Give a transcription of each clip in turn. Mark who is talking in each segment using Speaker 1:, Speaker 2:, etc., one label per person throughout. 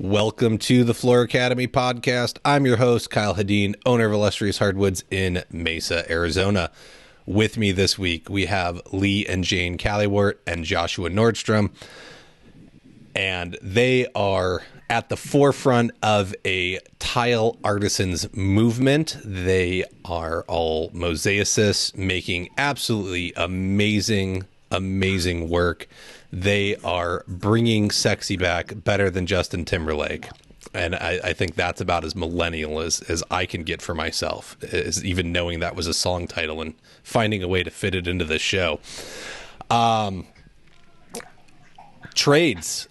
Speaker 1: Welcome to the Floor Academy podcast. I'm your host, Kyle Hadeen, owner of Illustrious Hardwoods in Mesa, Arizona. With me this week, we have Lee and Jane Callewaert and Joshua Nordstrom, and they are at the forefront of a tile artisans movement. They are all mosaicists making absolutely amazing work. They are bringing sexy back better than Justin Timberlake. And I think that's about as millennial as I can get for myself, is even knowing that was a song title and finding a way to fit it into the show. Trades,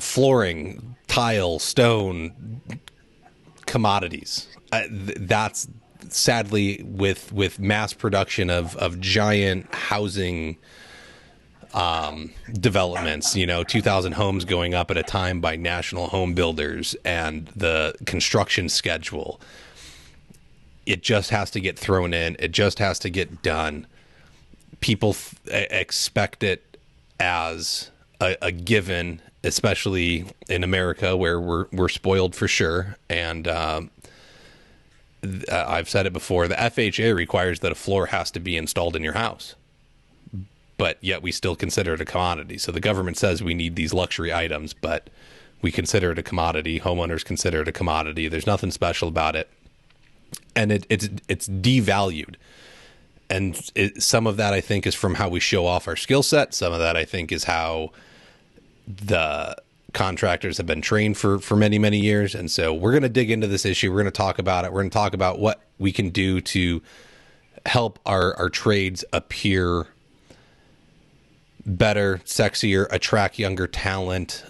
Speaker 1: flooring, tile, stone, commodities. That's sadly with mass production of giant housing developments, 2,000 homes going up at a time by national home builders, and the construction schedule, it just has to get thrown in. It just has to get done. People expect it as a given, especially in America, where we're spoiled for sure. And I've said it before, the FHA requires that a floor has to be installed in your house, but yet we still consider it a commodity. So the government says we need these luxury items, but we consider it a commodity. Homeowners consider it a commodity. There's nothing special about it. And it's devalued. And some of that, I think, is from how we show off our skill set. Some of that, I think, is how the contractors have been trained for many, many years. And so we're going to dig into this issue. We're going to talk about it. We're going to talk about what we can do to help our trades appear better, sexier, attract younger talent,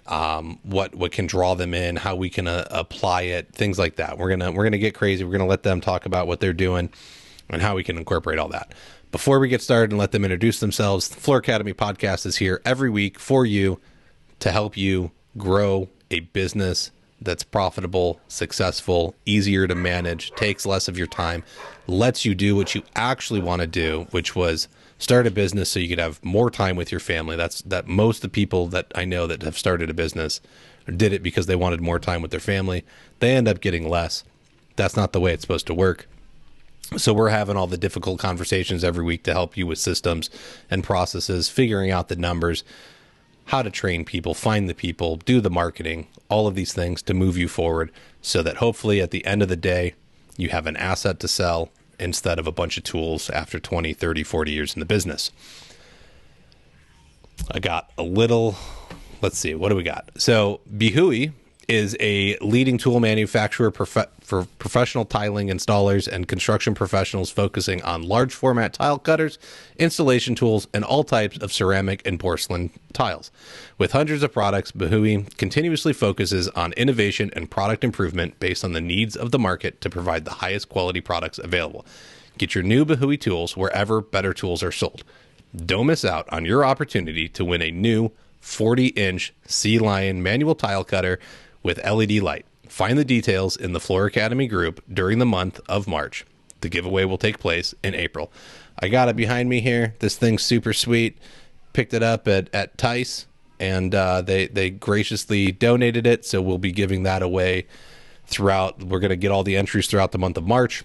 Speaker 1: what can draw them in, how we can apply it, things like that. We're gonna get crazy. We're gonna let them talk about what they're doing and how we can incorporate all that. Before we get started and let them introduce themselves, the Floor Academy podcast is here every week for you to help you grow a business that's profitable, successful, easier to manage, takes less of your time, lets you do what you actually want to do, which was start a business so you could have more time with your family. That most of the people that I know that have started a business did it because they wanted more time with their family. They end up getting less. That's not the way it's supposed to work. So we're having all the difficult conversations every week to help you with systems and processes, figuring out the numbers, how to train people, find the people, do the marketing, all of these things to move you forward so that hopefully at the end of the day, you have an asset to sell instead of a bunch of tools after 20, 30, 40 years in the business. I got a little, let's see, what do we got? So Bihui is a leading tool manufacturer for professional tiling installers and construction professionals, focusing on large format tile cutters, installation tools, and all types of ceramic and porcelain tiles. With hundreds of products, Bihui continuously focuses on innovation and product improvement based on the needs of the market to provide the highest quality products available. Get your new Bihui tools wherever better tools are sold. Don't miss out on your opportunity to win a new 40-inch Sea Lion manual tile cutter with LED light. Find the details in the Floor Academy group during the month of March. The giveaway will take place in April. I got it behind me here. This thing's super sweet. Picked it up at Tice, and they graciously donated it, so we'll be giving that away throughout. We're going to get all the entries throughout the month of March.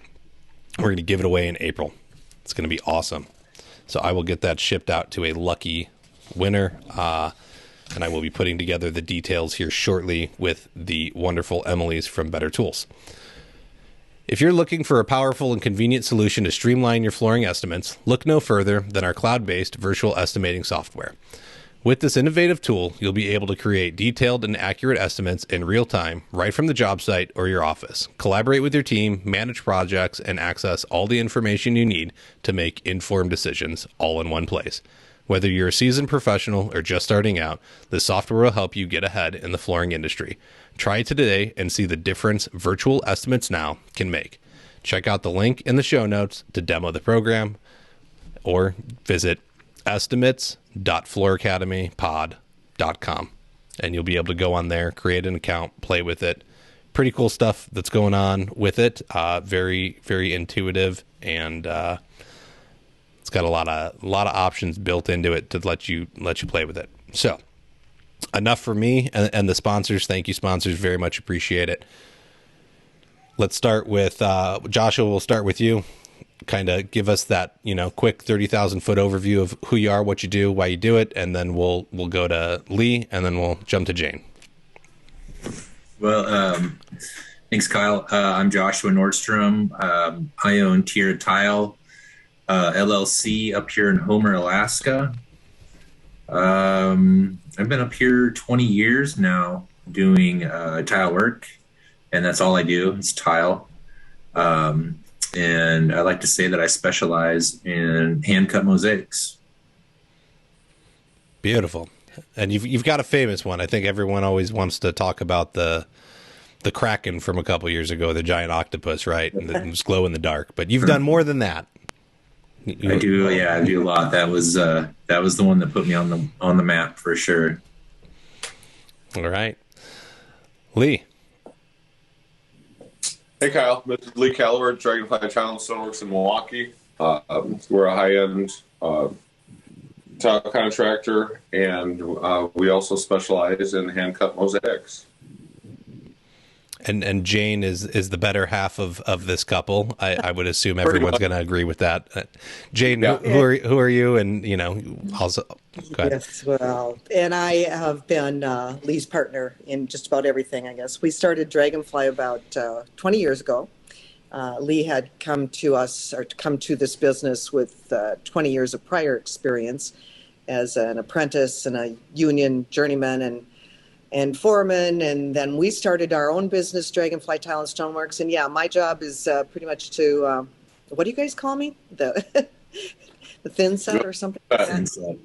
Speaker 1: We're going to give it away in April. It's going to be awesome. So I will get that shipped out to a lucky winner. And I will be putting together the details here shortly with the wonderful Emily's from Better Tools. If you're looking for a powerful and convenient solution to streamline your flooring estimates, look no further than our cloud-based virtual estimating software. With this innovative tool, you'll be able to create detailed and accurate estimates in real time, right from the job site or your office. Collaborate with your team, manage projects, and access all the information you need to make informed decisions all in one place. Whether you're a seasoned professional or just starting out, this software will help you get ahead in the flooring industry. Try it today and see the difference Virtual Estimates Now can make. Check out the link in the show notes to demo the program, or visit estimates.flooracademypod.com, and you'll be able to go on there, create an account, play with it. Pretty cool stuff that's going on with it. Very, very intuitive, and it's got a lot of options built into it to let you play with it. So enough for me and the sponsors. Thank you, sponsors. Very much appreciate it. Let's start with Joshua. We'll start with you. Kind of give us that, quick 30,000 foot overview of who you are, what you do, why you do it, and then we'll go to Lee, and then we'll jump to Jane.
Speaker 2: Well, thanks, Kyle. I'm Joshua Nordstrom. I own Tier Tile LLC up here in Homer, Alaska. I've been up here 20 years now doing tile work, and that's all I do is tile. And I like to say that I specialize in hand-cut mosaics.
Speaker 1: Beautiful. And you've got a famous one. I think everyone always wants to talk about the Kraken from a couple years ago, the giant octopus, right? And it was glow in the dark. But you've done more than that.
Speaker 2: I do a lot. That was the one that put me on the map for sure.
Speaker 1: All right. Lee.
Speaker 3: Hey, Kyle. This is Lee Callewaert, Dragonfly Tile and Stoneworks in Milwaukee. We're a high-end tile contractor, and we also specialize in hand-cut mosaics.
Speaker 1: And Jane is the better half of this couple. I would assume everyone's going to agree with that. Jane, yeah. who are you? And also go ahead.
Speaker 4: Yes, well, and I have been Lee's partner in just about everything. I guess we started Dragonfly about 20 years ago. Lee had come to this business with 20 years of prior experience as an apprentice and a union journeyman and foreman, and then we started our own business, Dragonfly Tile and Stoneworks. And yeah, my job is pretty much to what do you guys call me? The thin set or something like
Speaker 2: that? Set.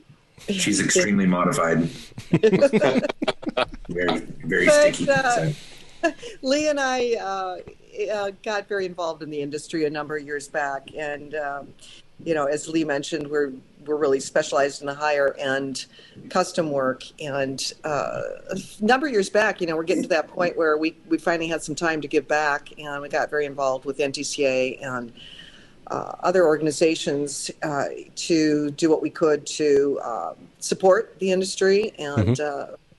Speaker 2: She's extremely modified. very, very sticky.
Speaker 4: Lee and I got very involved in the industry a number of years back, and as Lee mentioned, we're really specialized in the higher end custom work. And a number of years back, we're getting to that point where we finally had some time to give back, and we got very involved with NTCA and other organizations to do what we could to support the industry and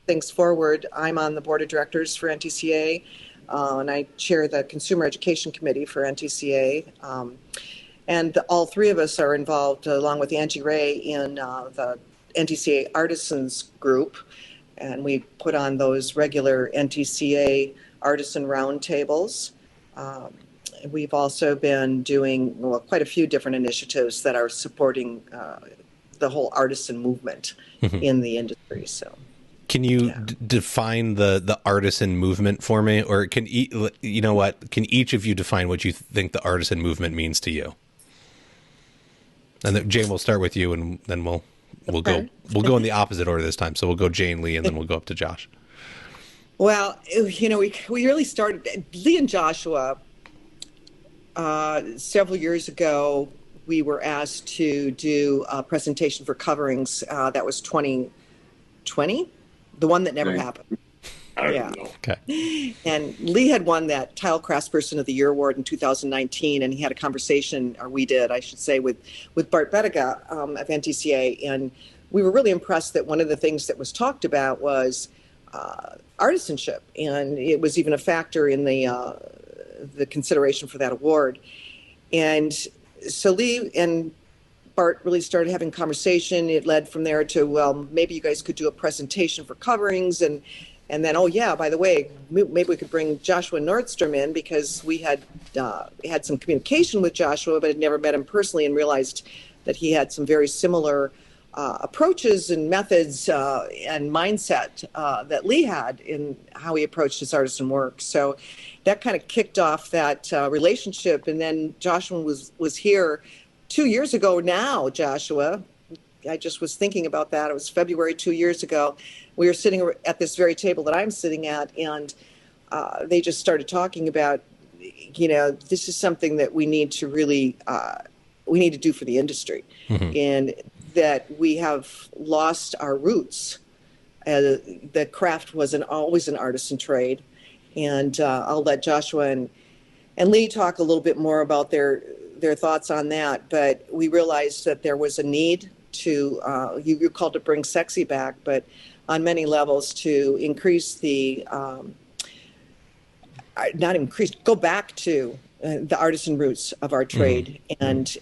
Speaker 4: things forward. I'm on the board of directors for NTCA, and I chair the Consumer Education Committee for NTCA. And all three of us are involved, along with Angie Ray, in the NTCA Artisans group. And we put on those regular NTCA artisan roundtables. We've also been doing quite a few different initiatives that are supporting the whole artisan movement in the industry. So,
Speaker 1: can you define the artisan movement for me, or can Can each of you define what you think the artisan movement means to you? And then, Jane, we'll start with you, and then we'll go in the opposite order this time. So we'll go Jane, Lee, and then we'll go up to Josh.
Speaker 4: Well, we really started Lee and Joshua several years ago. We were asked to do a presentation for coverings. That was 2020, the one that never happened.
Speaker 3: I don't know.
Speaker 4: Okay. And Lee had won that Tile Craftsperson of the Year award in 2019, and he had a conversation, or we did, I should say, with Bart Bettiga of NTCA, and we were really impressed that one of the things that was talked about was artisanship, and it was even a factor in the consideration for that award. And so Lee and Bart really started having a conversation. It led from there to, well, maybe you guys could do a presentation for coverings, and then, oh yeah, by the way, maybe we could bring Joshua Nordstrom in, because we had had some communication with Joshua, but had never met him personally, and realized that he had some very similar approaches and methods and mindset that Lee had in how he approached his artisan work. So that kind of kicked off that relationship. And then Joshua was here 2 years ago now, Joshua. I just was thinking about that. It was February 2 years ago. We were sitting at this very table that I'm sitting at, and they just started talking about, this is something that we need to really, we need to do for the industry. And that we have lost our roots. The craft was always an artisan trade. And I'll let Joshua and Lee talk a little bit more about their thoughts on that. But we realized that there was a need to, you called it bring sexy back, but on many levels to increase the, not increase, go back to the artisan roots of our trade and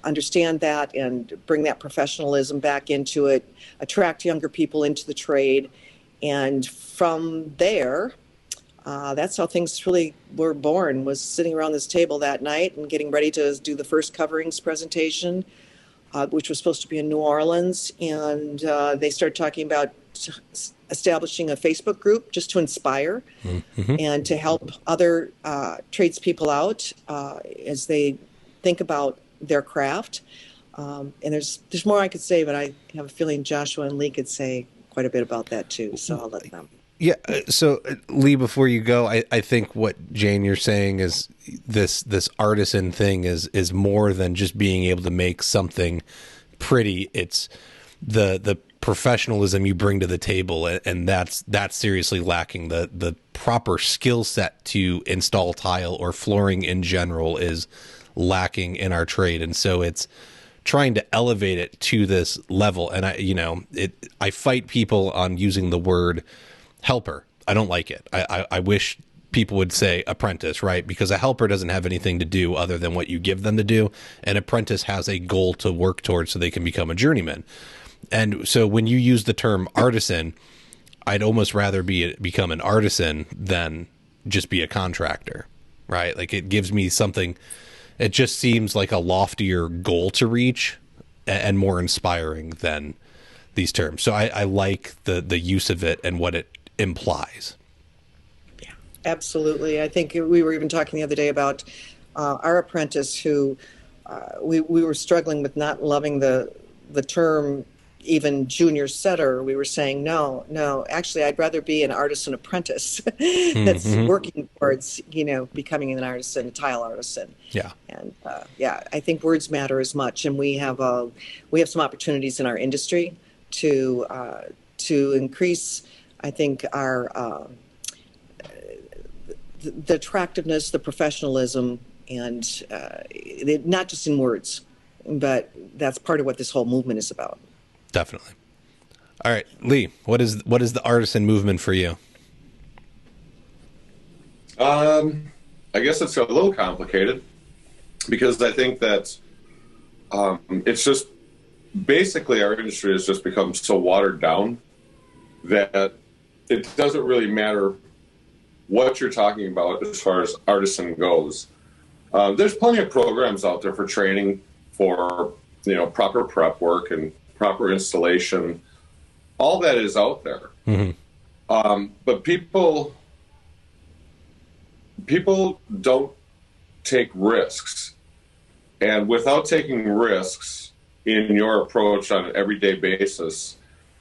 Speaker 4: understand that and bring that professionalism back into it, attract younger people into the trade. And from there, that's how things really were born, was sitting around this table that night and getting ready to do the first coverings presentation, which was supposed to be in New Orleans. And they started talking about establishing a Facebook group just to inspire and to help other tradespeople out as they think about their craft. And there's more I could say, but I have a feeling Joshua and Lee could say quite a bit about that too. So I'll let them.
Speaker 1: Yeah. So Lee, before you go, I think what Jane you're saying is this artisan thing is more than just being able to make something pretty. It's the professionalism you bring to the table, and that's seriously lacking. The proper skill set to install tile or flooring in general is lacking in our trade, and so it's trying to elevate it to this level. And I fight people on using the word helper. I don't like it. I wish people would say apprentice, right? Because a helper doesn't have anything to do other than what you give them to do. An apprentice has a goal to work towards so they can become a journeyman. And so when you use the term artisan, I'd almost rather become an artisan than just be a contractor, right? Like, it gives me something, it just seems like a loftier goal to reach and more inspiring than these terms. So I like the use of it and what it implies.
Speaker 4: Yeah, absolutely. I think we were even talking the other day about our apprentice who we were struggling with not loving the term even junior setter. We were saying, no, actually, I'd rather be an artisan apprentice that's working towards, becoming an artisan, a tile artisan. Yeah. And I think words matter as much. And we have some opportunities in our industry to increase, I think, our the attractiveness, the professionalism, and not just in words, but that's part of what this whole movement is about.
Speaker 1: Definitely. All right, Lee, what is the artisan movement for you?
Speaker 3: I guess it's a little complicated because I think that it's just basically our industry has just become so watered down that it doesn't really matter what you're talking about as far as artisan goes. There's plenty of programs out there for training for proper prep work and proper installation. All that is out there. But people don't take risks. And without taking risks in your approach on an everyday basis,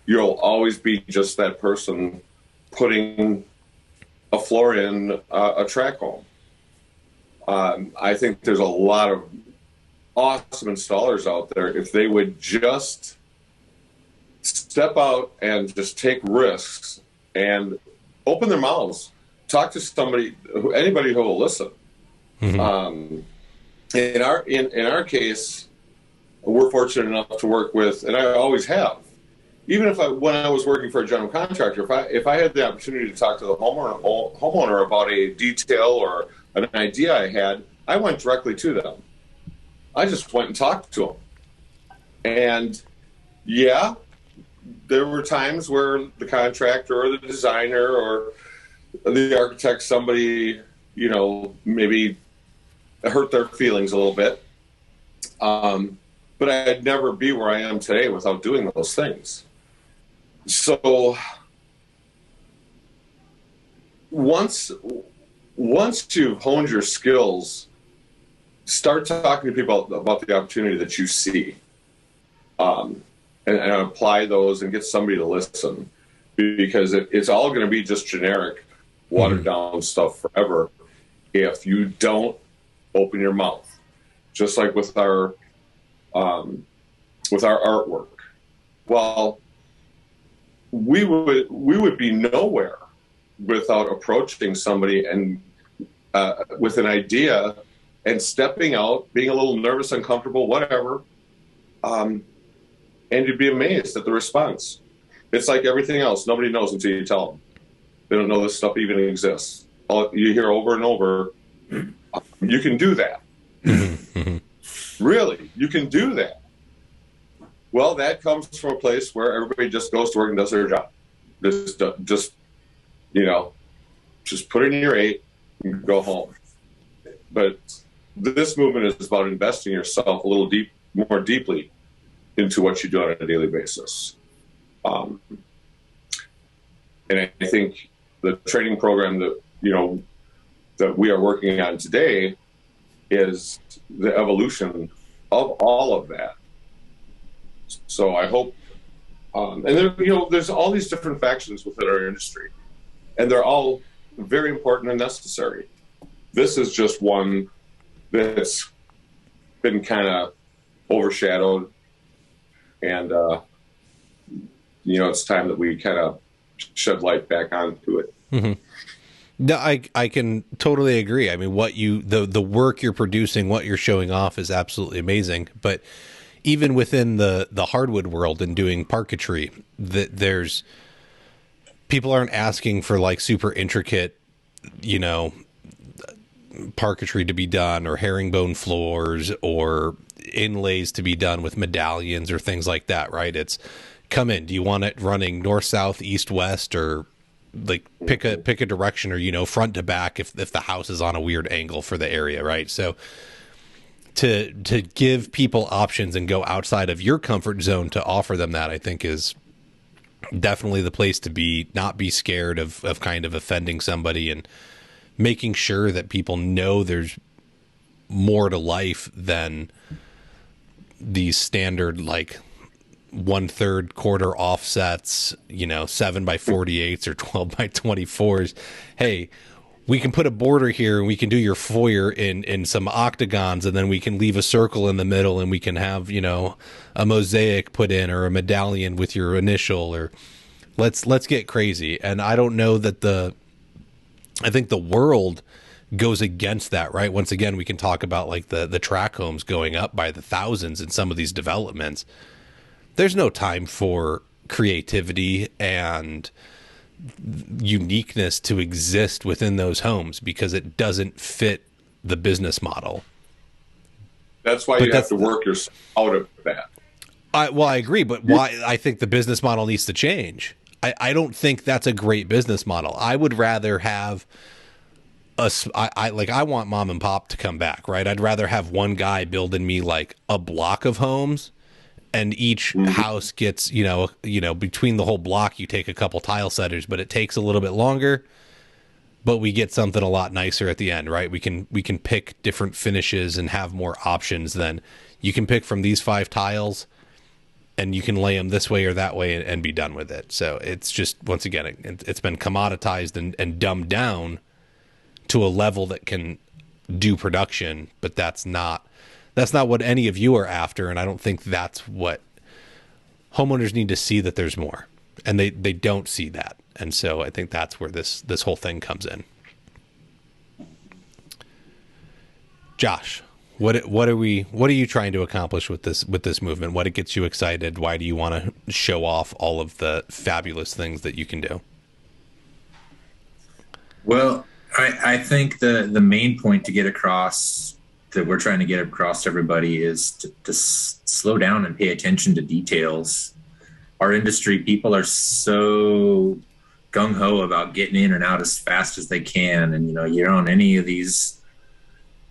Speaker 3: you'll always be just that person putting a floor in a track home. I think there's a lot of awesome installers out there. If they would just step out and just take risks and open their mouths, talk to anybody who will listen. In our case, we're fortunate enough to work with, and I always have, even when I was working for a general contractor, if I had the opportunity to talk to the homeowner about a detail or an idea I had, I went directly to them. I just went and talked to them. And yeah, there were times where the contractor or the designer or the architect, somebody, maybe hurt their feelings a little bit. But I'd never be where I am today without doing those things. So once you've honed your skills, start talking to people about the opportunity that you see, and apply those and get somebody to listen, because it's all going to be just generic, watered down stuff forever if you don't open your mouth. Just like with our artwork. Well, we would be nowhere without approaching somebody and with an idea and stepping out, being a little nervous, uncomfortable, whatever, and you'd be amazed at the response. It's like everything else. Nobody knows until you tell them. They don't know this stuff even exists. All you hear over and over, you can do that. Really, you can do that. Well, that comes from a place where everybody just goes to work and does their job. Just put in your 8 and go home. But this movement is about investing yourself a little more deeply into what you do on a daily basis. And I think the training program that we are working on today is the evolution of all of that. So I hope, and there's all these different factions within our industry, and they're all very important and necessary. This is just one that's been kind of overshadowed, and it's time that we kind of shed light back onto it.
Speaker 1: Mm-hmm. No, I can totally agree. I mean, the work you're producing, what you're showing off is absolutely amazing. But even within the hardwood world and doing parquetry, there's people aren't asking for like super intricate, parquetry to be done, or herringbone floors, or inlays to be done with medallions or things like that, right? It's come in. Do you want it running north, south, east, west, or like pick a direction, or front to back if the house is on a weird angle for the area, right? So to give people options and go outside of your comfort zone to offer them that, I think is definitely the place to be. Not be scared of kind of offending somebody, and making sure that people know there's more to life than these standard like 1/3 quarter offsets, 7x48s or 12x24s. Hey, we can put a border here and we can do your foyer in some octagons, and then we can leave a circle in the middle, and we can have, a mosaic put in, or a medallion with your initial, or let's get crazy. And I don't know that I think the world goes against that, right? Once again, we can talk about like the track homes going up by the thousands in some of these developments. There's no time for creativity and uniqueness to exist within those homes because it doesn't fit the business model.
Speaker 3: That's why you have to work yourself out of that.
Speaker 1: I agree, but why? I think the business model needs to change. I don't think that's a great business model. I would rather have I want mom and pop to come back, right? I'd rather have one guy building me like a block of homes, and each house gets, between the whole block, you take a couple tile setters, but it takes a little bit longer, but we get something a lot nicer at the end, right? We can pick different finishes and have more options than you can pick from these 5 tiles, and you can lay them this way or that way and be done with it. So it's just, once again, it's been commoditized and dumbed down to a level that can do production, but that's not what any of you are after. And I don't think that's what homeowners need to see, that there's more, and they don't see that. And so I think that's where this whole thing comes in. Josh, what are you trying to accomplish with this movement? What gets you excited? Why do you want to show off all of the fabulous things that you can do?
Speaker 2: Well, I think the main point to get across, that we're trying to get across to everybody, is to slow down and pay attention to details. Our industry people are so gung-ho about getting in and out as fast as they can. And, you're on any of these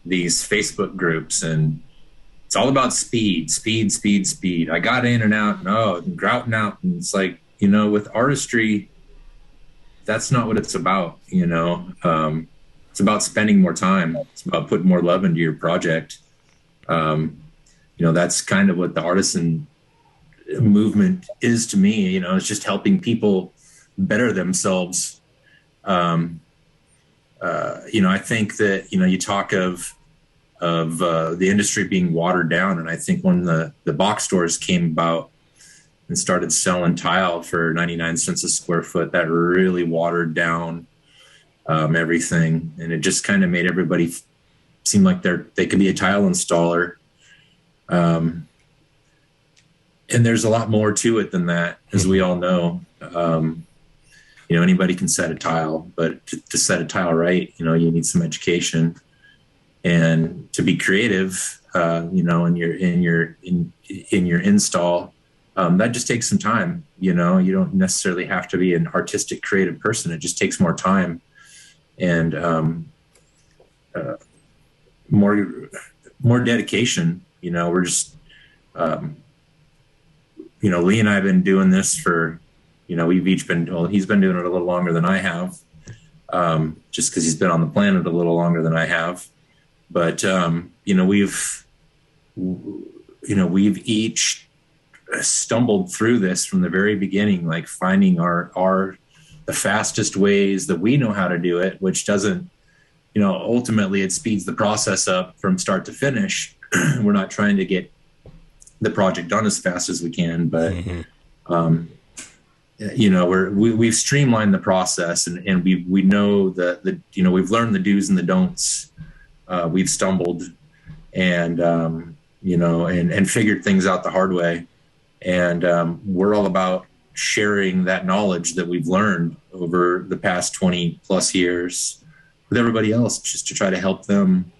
Speaker 2: Facebook groups, and it's all about speed. I got in and out, and grouting out. And it's like, with artistry, that's not what it's about. It's about spending more time. It's about putting more love into your project. That's kind of what the artisan movement is to me. It's just helping people better themselves. I think that, you talk of the industry being watered down. And I think when the box stores came about and started selling tile for 99 cents a square foot, that really watered down everything. And it just kind of made everybody seem like they could be a tile installer. And there's a lot more to it than that, as we all know. Anybody can set a tile, but to set a tile right, you need some education, and to be creative, in your install, that just takes some time. You don't necessarily have to be an artistic, creative person. It just takes more time and more dedication. We're just, Lee and I have been doing this for, we've each been, he's been doing it a little longer than I have, just because he's been on the planet a little longer than I have. But, we've each stumbled through this from the very beginning, like finding the fastest ways that we know how to do it, which doesn't, ultimately it speeds the process up from start to finish. We're not trying to get the project done as fast as we can, but, we've streamlined the process, and we know that we've learned the do's and the don'ts. We've stumbled and, and figured things out the hard way. And we're all about sharing that knowledge that we've learned over the past 20 plus years with everybody else, just to try to help them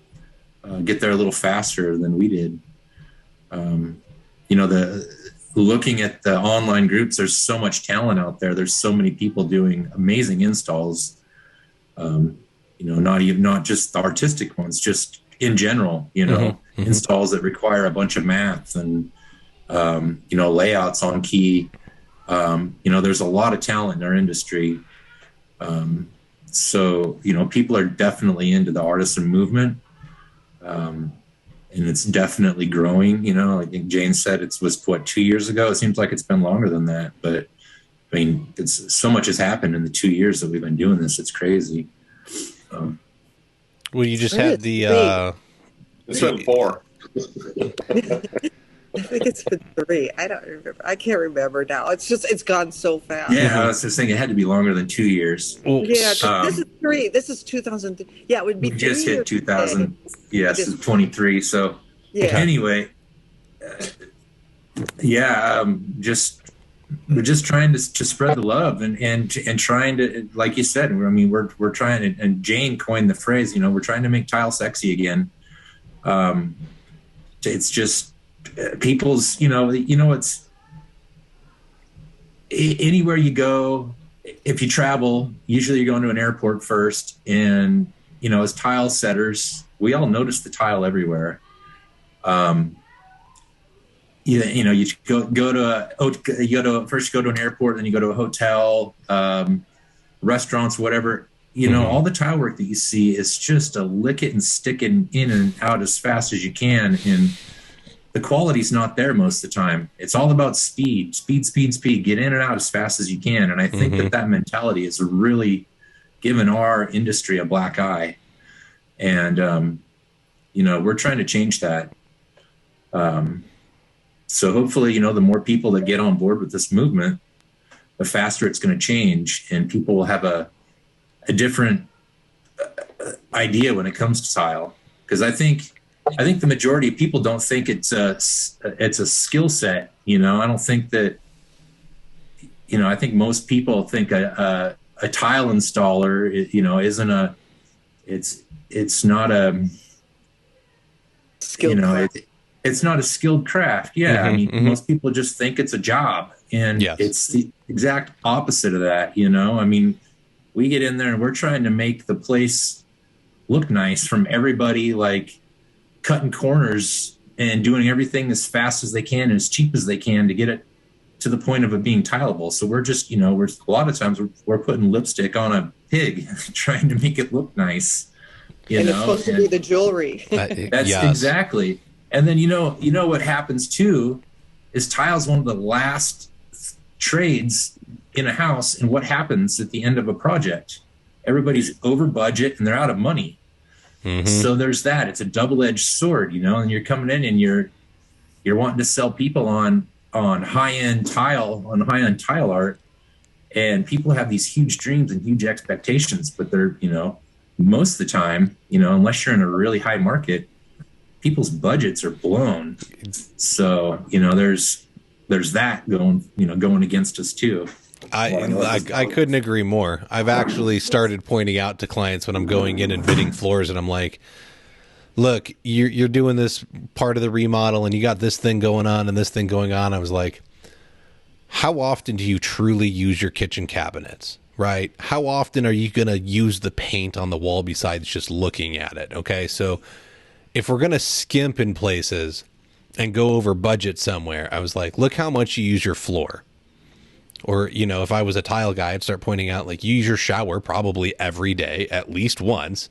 Speaker 2: get there a little faster than we did. Looking at the online groups, there's so much talent out there. There's so many people doing amazing installs. Not just the artistic ones, just in general, installs that require a bunch of math and, layouts on key. There's a lot of talent in our industry. So people are definitely into the artisan movement. And it's definitely growing. I think Jane said it was 2 years ago. It seems like it's been longer than that, but I mean, it's so much has happened in the 2 years that we've been doing this. It's crazy.
Speaker 1: Well, you just had the,
Speaker 3: it's been 4.
Speaker 4: I think it's been 3. I don't remember. I can't remember now. It's gone so fast.
Speaker 2: Yeah, I was just thinking it had to be longer than 2 years.
Speaker 4: Well, yeah, this is 3. This is 2003. Yeah, it would be.
Speaker 2: We just hit 2000. Yes, it's 23. So anyway, we're just trying to spread the love and trying to, like you said, I mean, we're trying to, and Jane coined the phrase, we're trying to make tile sexy again. It's just people's, it's anywhere you go. If you travel, usually you're going to an airport first, and as tile setters, we all notice the tile everywhere. You go to an airport, then you go to a hotel, restaurants, whatever. All the tile work that you see is just a lick it and stick it in and out as fast as you can, and the quality's not there most of the time. It's all about speed. Get in and out as fast as you can. And I think that mentality has really given our industry a black eye. And, we're trying to change that. So hopefully, the more people that get on board with this movement, the faster it's going to change, and people will have a different idea when it comes to tile. Because I think the majority of people don't think it's a skill set. I don't think that, I think most people think a tile installer, isn't it's not a skilled craft. It's not a skilled craft. Yeah. I mean, most people just think it's a job, and it's the exact opposite of that. I mean, we get in there and we're trying to make the place look nice from everybody, like cutting corners and doing everything as fast as they can and as cheap as they can to get it to the point of it being tileable. So we're just, we're a lot of times we're putting lipstick on a pig trying to make it look nice.
Speaker 4: It's supposed to be the jewelry.
Speaker 2: That's exactly. And then, what happens too is tile's one of the last trades in a house. And what happens at the end of a project? Everybody's over budget and they're out of money. So there's that. It's a double-edged sword, and you're coming in and you're wanting to sell people on high-end tile art, and people have these huge dreams and huge expectations, but they're, most of the time, unless you're in a really high market, people's budgets are blown. So, there's there's that going against us too.
Speaker 1: I couldn't agree more. I've actually started pointing out to clients when I'm going in and bidding floors, and I'm like, look, you're doing this part of the remodel and you got this thing going on and this thing going on. I was like, how often do you truly use your kitchen cabinets, right? How often are you going to use the paint on the wall besides just looking at it? Okay. So if we're going to skimp in places and go over budget somewhere, I was like, look how much you use your floor. Or, if I was a tile guy, I'd start pointing out, like, you use your shower probably every day, at least once.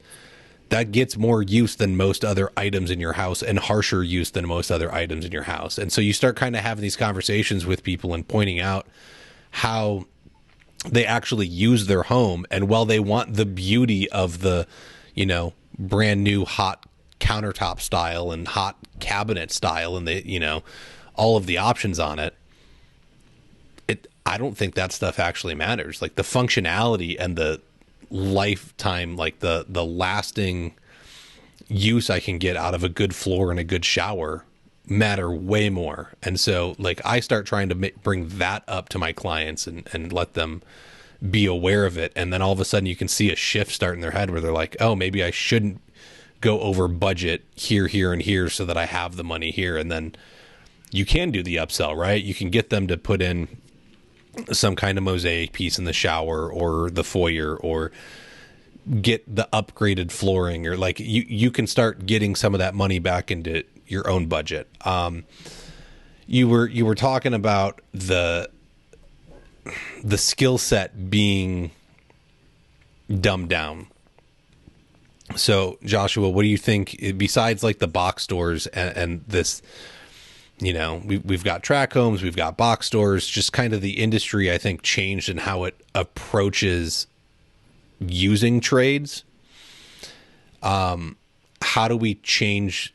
Speaker 1: That gets more use than most other items in your house and harsher use than most other items in your house. And so you start kind of having these conversations with people and pointing out how they actually use their home. And while they want the beauty of the, brand new hot countertop style and hot cabinet style and all of the options on it, I don't think that stuff actually matters. Like the functionality and the lifetime, like the lasting use I can get out of a good floor and a good shower matter way more. And so like I start trying to bring that up to my clients and let them be aware of it. And then all of a sudden you can see a shift start in their head where they're like, oh, maybe I shouldn't go over budget here, and here so that I have the money here. And then you can do the upsell, right? You can get them to put in some kind of mosaic piece in the shower or the foyer, or get the upgraded flooring, or like you can start getting some of that money back into your own budget. You were talking about the skill set being dumbed down. So Joshua, what do you think, besides like the box stores and this, we've got track homes, we've got box stores, just kind of the industry, I think, changed in how it approaches using trades. How do we change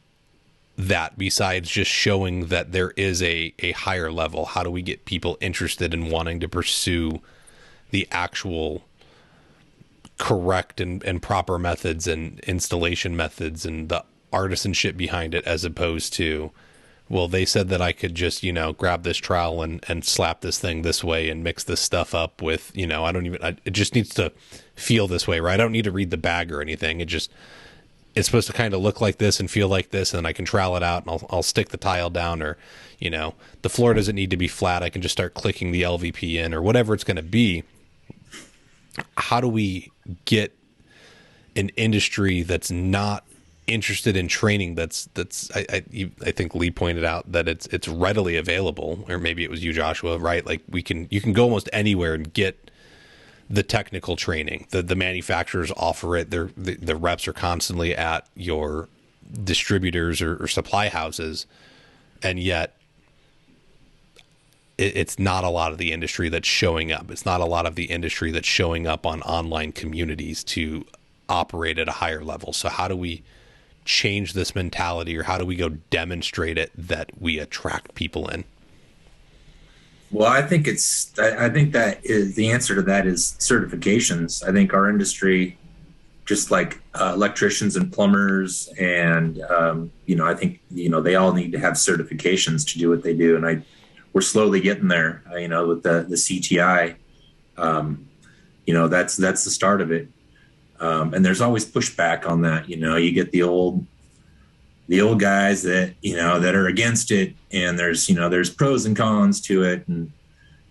Speaker 1: that besides just showing that there is a higher level? How do we get people interested in wanting to pursue the actual correct and proper methods and installation methods and the artisanship behind it, as opposed to, well, they said that I could just, grab this trowel and slap this thing this way and mix this stuff up with, it just needs to feel this way, right? I don't need to read the bag or anything. It's supposed to kind of look like this and feel like this, and I can trowel it out and I'll stick the tile down, or, the floor doesn't need to be flat. I can just start clicking the LVP in, or whatever it's going to be. How do we get an industry that's not interested in training, that's I think Lee pointed out that it's readily available, or maybe it was you, Joshua, right? Like you can go almost anywhere and get the technical training. The manufacturers offer it. The reps are constantly at your distributors or supply houses, and yet it's not a lot of the industry that's showing up. It's not a lot of the industry that's showing up on online communities to operate at a higher level. So how do we change this mentality, or how do we go demonstrate it that we attract people in?
Speaker 2: Well, I think that is the answer to that is certifications. I think our industry, just like electricians and plumbers, and I think they all need to have certifications to do what they do, and we're slowly getting there. With the CTI, that's the start of it. And there's always pushback on that. You get the old guys that are against it, and there's pros and cons to it.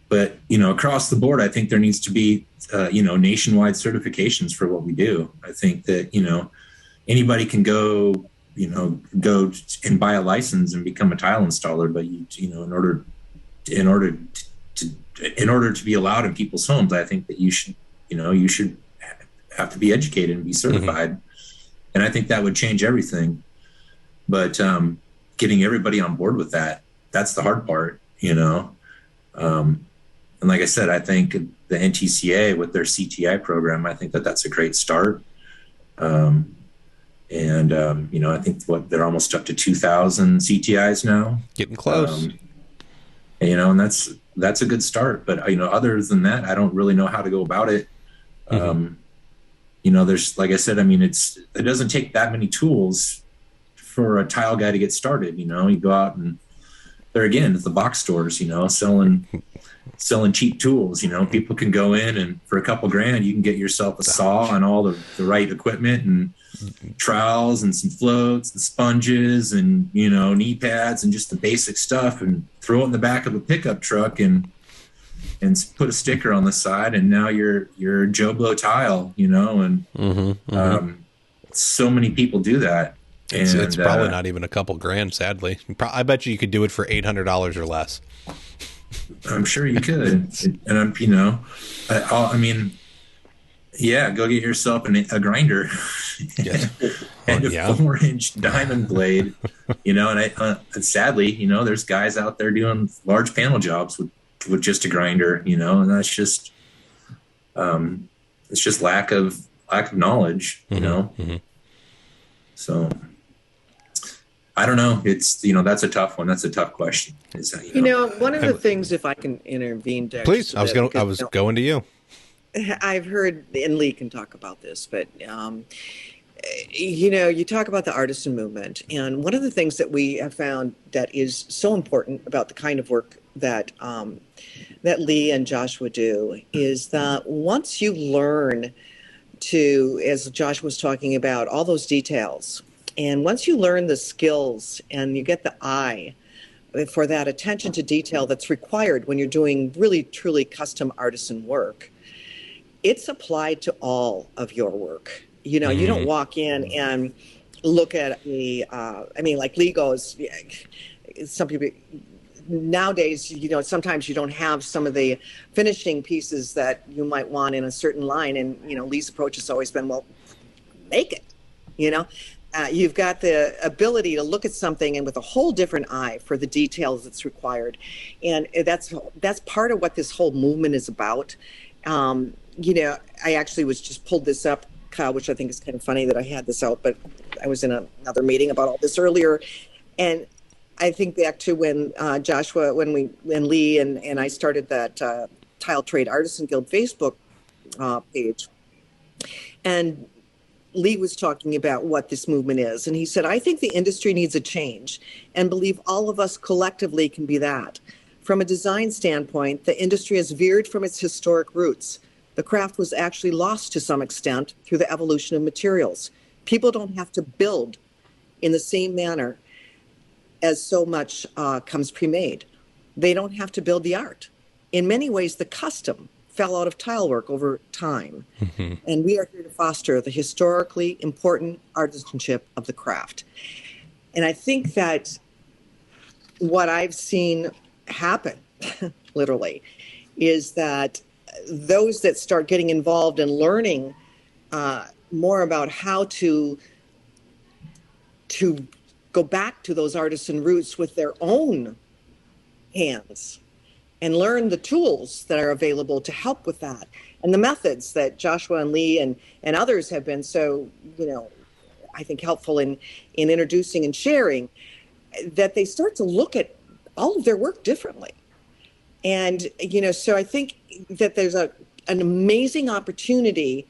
Speaker 2: But across the board, I think there needs to be nationwide certifications for what we do. I think that anybody can go and buy a license and become a tile installer, but in order to be allowed in people's homes, I think that you should have to be educated and be certified. Mm-hmm. And I think that would change everything. But getting everybody on board with that's the hard part, and like I said, I think the NTCA with their CTI program, I think that's a great start. I think they're almost up to 2,000 CTIs now. Getting close. And that's a good start. But, other than that, I don't really know how to go about it. Mm-hmm. There's, like I said, it doesn't take that many tools for a tile guy to get started. You go out and they're again at the box stores, selling cheap tools. People can go in and for a couple grand, you can get yourself a saw and all the right equipment and trowels and some floats and sponges and, knee pads and just the basic stuff, and throw it in the back of a pickup truck and put a sticker on the side. And now you're Joe Blow Tile, and so many people do that.
Speaker 1: It's probably not even a couple grand, sadly. I bet you could do it for $800 or less.
Speaker 2: I'm sure you could. And go get yourself a grinder.
Speaker 1: Yes.
Speaker 2: And a 4-inch diamond blade, and sadly, there's guys out there doing large panel jobs with just a grinder, and that's just, it's just lack of knowledge, So I don't know. It's, that's a tough one. That's a tough question.
Speaker 4: One of the things, if I can intervene, Dick,
Speaker 1: please, I was going to you.
Speaker 4: I've heard, and Lee can talk about this, but, you talk about the artisan movement. And one of the things that we have found that is so important about the kind of work that that Lee and Joshua do is that once you learn to, as Josh was talking about, all those details, and once you learn the skills and you get the eye for that attention to detail that's required when you're doing really, truly custom artisan work, it's applied to all of your work. You don't walk in and look at like Legos. Some people nowadays, sometimes you don't have some of the finishing pieces that you might want in a certain line. And, Lee's approach has always been, well, make it, you've got the ability to look at something and with a whole different eye for the details that's required. And that's part of what this whole movement is about. I actually was just pulled this up, Kyle, which I think is kind of funny that I had this out, but I was in another meeting about all this earlier. And I think back to when Joshua, when Lee and I started that Tile Trade Artisan Guild Facebook page. And Lee was talking about what this movement is. And he said, I think the industry needs a change and believe all of us collectively can be that. From a design standpoint, the industry has veered from its historic roots. The craft was actually lost to some extent through the evolution of materials. People don't have to build in the same manner as so much comes pre-made. They don't have to build the art. In many ways, the custom fell out of tile work over time. And we are here to foster the historically important artisanship of the craft. And I think that what I've seen happen, literally, is that those that start getting involved and learning more about how to go back to those artisan roots with their own hands and learn the tools that are available to help with that, and the methods that Joshua and Lee and others have been so, I think helpful in introducing and sharing, that they start to look at all of their work differently. And, so I think that there's an amazing opportunity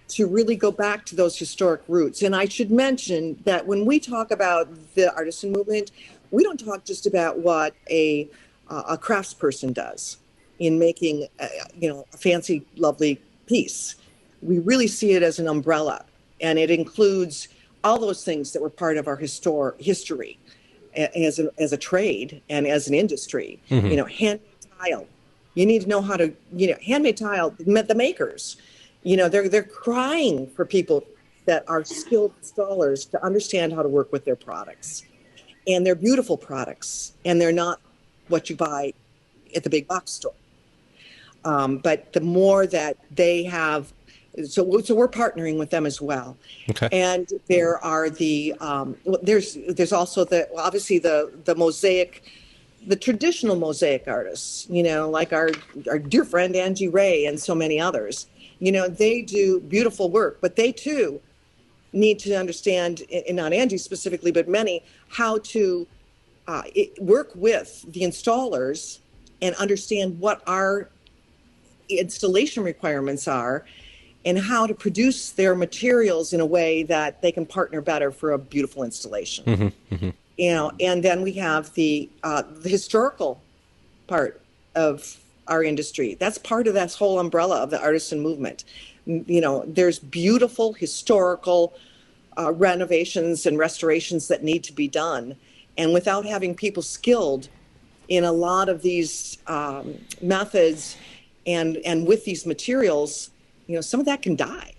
Speaker 4: to really go back to those historic roots. And I should mention that when we talk about the artisan movement, we don't talk just about what a craftsperson does in making, a fancy, lovely piece. We really see it as an umbrella, and it includes all those things that were part of our history as a trade and as an industry. Handmade tile. You need to know how to, handmade tile, the makers, they're crying for people that are skilled installers to understand how to work with their products. And they're beautiful products, and they're not what you buy at the big box store. But the more that they have, so we're partnering with them as well.
Speaker 1: Okay.
Speaker 4: And there are there's also obviously the mosaic, the traditional mosaic artists, like our dear friend Angie Ray and so many others. They do beautiful work, but they too need to understand, and not Angie specifically, but many, how to work with the installers and understand what our installation requirements are and how to produce their materials in a way that they can partner better for a beautiful installation. And then we have the historical part of our industry. That's part of that whole umbrella of the artisan movement. There's beautiful historical renovations and restorations that need to be done. And without having people skilled in a lot of these methods and with these materials, some of that can die.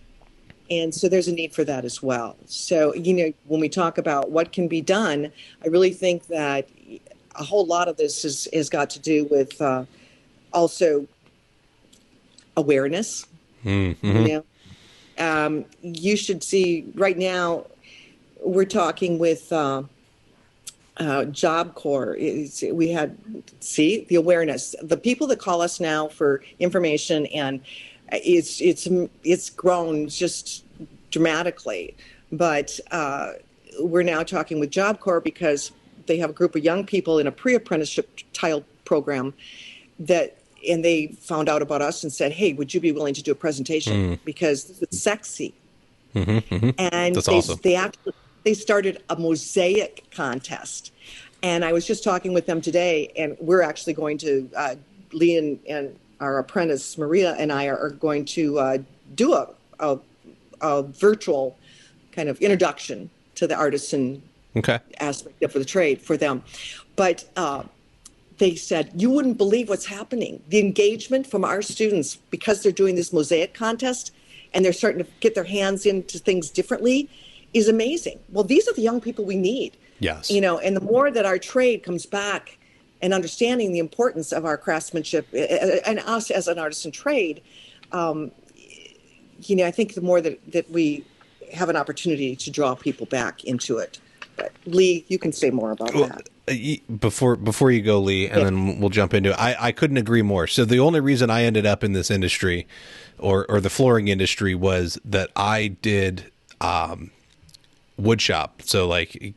Speaker 4: And so there's a need for that as well. So, when we talk about what can be done, I really think that a whole lot of this has got to do with also awareness.
Speaker 1: Mm-hmm.
Speaker 4: You should see right now, we're talking with Job Corps. We had, the awareness. The people that call us now for information, and it's grown just dramatically. But we're now talking with Job Corps because they have a group of young people in a pre-apprenticeship tile program and they found out about us and said, "Hey, would you be willing to do a presentation? Because it's sexy."
Speaker 1: Mm-hmm, mm-hmm.
Speaker 4: And
Speaker 1: that's awesome.
Speaker 4: They started a mosaic contest. And I was just talking with them today, and we're actually going to, Lee and our apprentice, Maria, and I are going to do a virtual kind of introduction to the artisan aspect of the trade for them. But they said, you wouldn't believe what's happening. The engagement from our students, because they're doing this mosaic contest and they're starting to get their hands into things differently, is amazing. Well, these are the young people we need.
Speaker 1: Yes.
Speaker 4: And the more that our trade comes back and understanding the importance of our craftsmanship and us as an artisan trade, I think the more that we have an opportunity to draw people back into it. But Lee, you can say more about that.
Speaker 1: Before you go, Lee, and then we'll jump into it. I couldn't agree more. So the only reason I ended up in this industry or the flooring industry was that I did wood shop. So like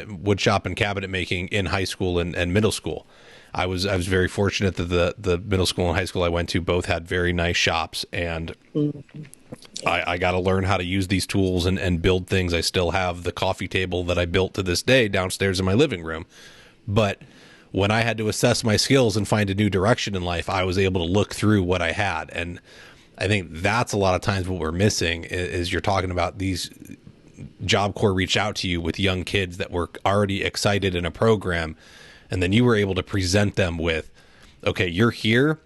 Speaker 1: wood shop and cabinet making in high school and middle school. I was very fortunate that the middle school and high school I went to both had very nice shops, and I got to learn how to use these tools and build things. I still have the coffee table that I built to this day downstairs in my living room. But when I had to assess my skills and find a new direction in life, I was able to look through what I had. And I think that's a lot of times what we're missing is you're talking about these Job Corps reached out to you with young kids that were already excited in a program. And then you were able to present them with, okay, you're here,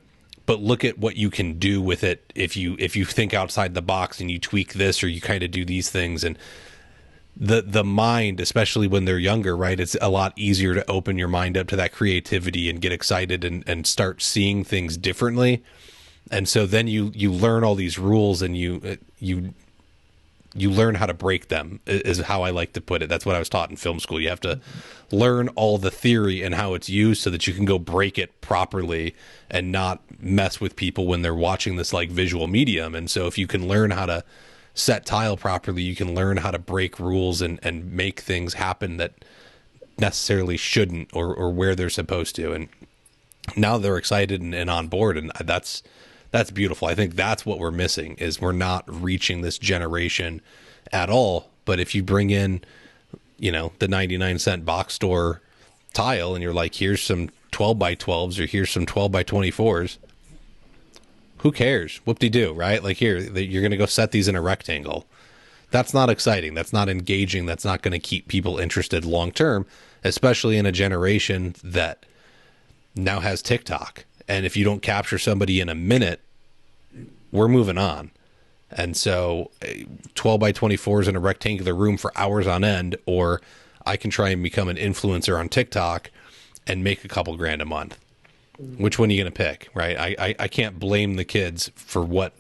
Speaker 1: but look at what you can do with it if you think outside the box and you tweak this or you kind of do these things. And the mind, especially when they're younger, right, it's a lot easier to open your mind up to that creativity and get excited and start seeing things differently. And so then you learn all these rules and you learn how to break them, is how I like to put it. That's what I was taught in film school. You have to learn all the theory and how it's used so that you can go break it properly and not mess with people when they're watching this like visual medium. And so if you can learn how to set tile properly, you can learn how to break rules and make things happen that necessarily shouldn't or where they're supposed to. And now they're excited and on board. And that's beautiful. I think that's what we're missing, is we're not reaching this generation at all. But if you bring in, the 99-cent box store tile and you're like, here's some 12 by 12s or here's some 12 by 24s, who cares? Whoop-de-doo, right? Like, here, you're going to go set these in a rectangle. That's not exciting. That's not engaging. That's not going to keep people interested long term, especially in a generation that now has TikTok. And if you don't capture somebody in a minute, we're moving on. And so 12 by 24s in a rectangular room for hours on end, or I can try and become an influencer on TikTok and make a couple grand a month. Which one are you going to pick, right? I can't blame the kids for what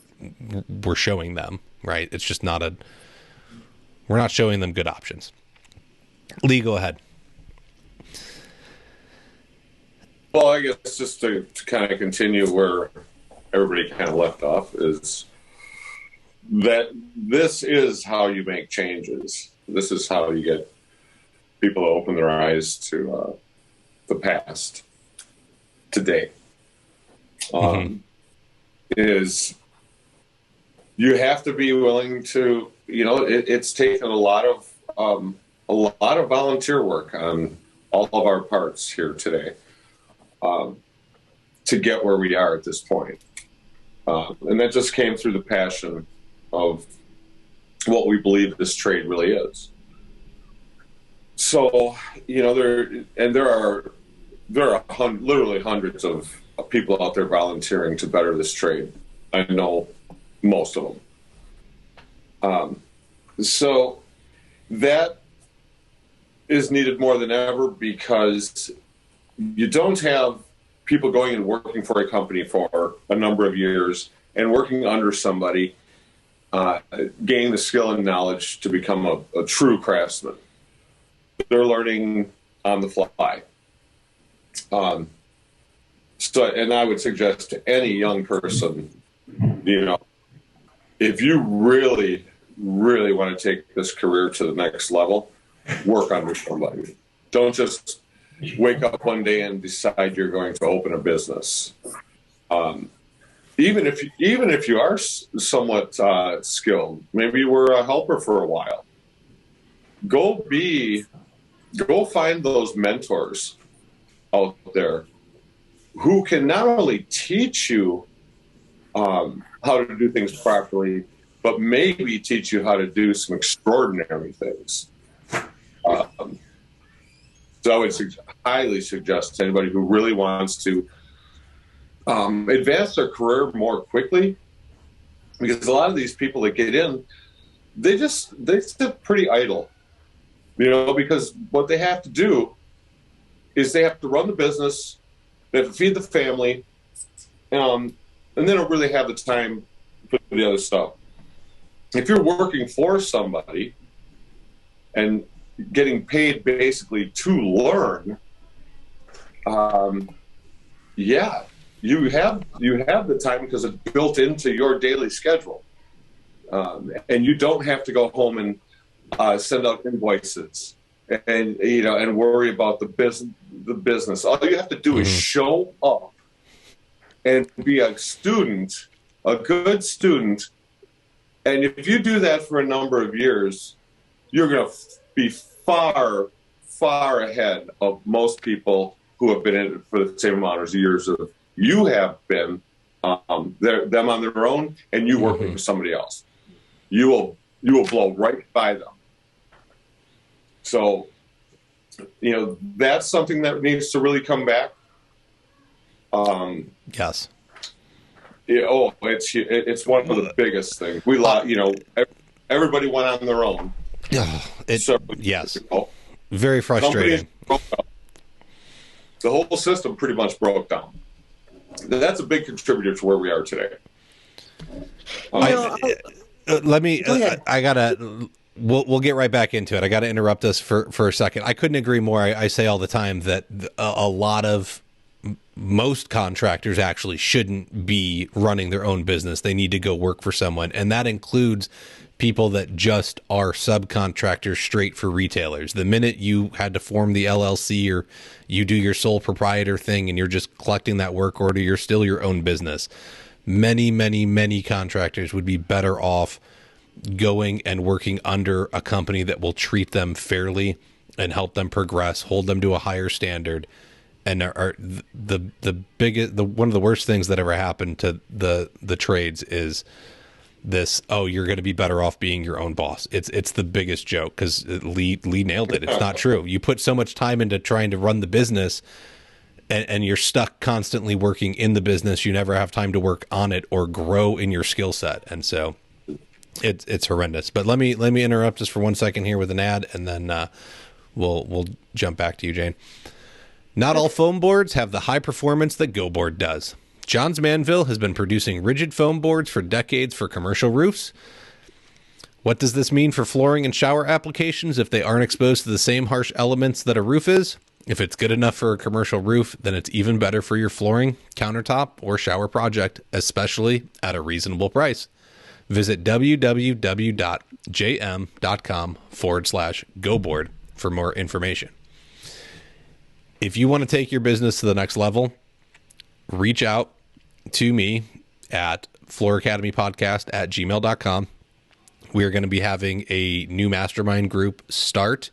Speaker 1: we're showing them, right? It's just we're not showing them good options. Lee, go ahead.
Speaker 3: Well, I guess just to kind of continue where everybody kind of left off is that this is how you make changes. This is how you get people to open their eyes to the past today. Is you have to be willing to, it's taken a lot of a lot of volunteer work on all of our parts here today to get where we are at this point. And that just came through the passion of what we believe this trade really is. So, there are literally hundreds of people out there volunteering to better this trade. I know most of them. So that is needed more than ever, because you don't have people going and working for a company for a number of years and working under somebody, gaining the skill and knowledge to become a true craftsman. They're learning on the fly. And I would suggest to any young person, if you really, really want to take this career to the next level, work under somebody. Don't just wake up one day and decide you're going to open a business. Even if you are somewhat skilled, maybe you were a helper for a while. Go find those mentors out there who can not only teach you how to do things properly, but maybe teach you how to do some extraordinary things. So I would highly suggest to anybody who really wants to advance their career more quickly, because a lot of these people that get in, they sit pretty idle, because what they have to do is they have to run the business, they have to feed the family, and they don't really have the time for the other stuff. If you're working for somebody and getting paid basically to learn, you have the time because it's built into your daily schedule, and you don't have to go home and send out invoices and worry about the business. All you have to do is show up and be a student, a good student. And if you do that for a number of years, you're going to be far, far ahead of most people who have been in it for the same amount of years of you have been, them on their own, and you working for somebody else. You will blow right by them. So, that's something that needs to really come back.
Speaker 1: Yes.
Speaker 3: It's one of the biggest things. We everybody went on their own.
Speaker 1: Yes. Very frustrating.
Speaker 3: The whole system pretty much broke down. That's a big contributor to where we are today.
Speaker 1: We'll get right back into it. I got to interrupt us for a second. I couldn't agree more. I say all the time that most contractors actually shouldn't be running their own business. They need to go work for someone. And that includes people that just are subcontractors straight for retailers. The minute you had to form the LLC or you do your sole proprietor thing and you're just collecting that work order, you're still your own business. Many, many, many contractors would be better off going and working under a company that will treat them fairly and help them progress, hold them to a higher standard. And are the biggest, one of the worst things that ever happened to the trades is this, you're going to be better off being your own boss. It's the biggest joke, because Lee nailed it. It's not true. You put so much time into trying to run the business and you're stuck constantly working in the business. You never have time to work on it or grow in your skill set. And so it's horrendous. But let me interrupt us for 1 second here with an ad, and then we'll jump back to you, Jane. Not all foam boards have the high performance that GoBoard does. Johns Manville has been producing rigid foam boards for decades for commercial roofs. What does this mean for flooring and shower applications if they aren't exposed to the same harsh elements that a roof is? If it's good enough for a commercial roof, then it's even better for your flooring, countertop, or shower project, especially at a reasonable price. Visit www.jm.com/GoBoard for more information. If you want to take your business to the next level, reach out to me at flooracademypodcast@gmail.com. we're going to be having a new mastermind group start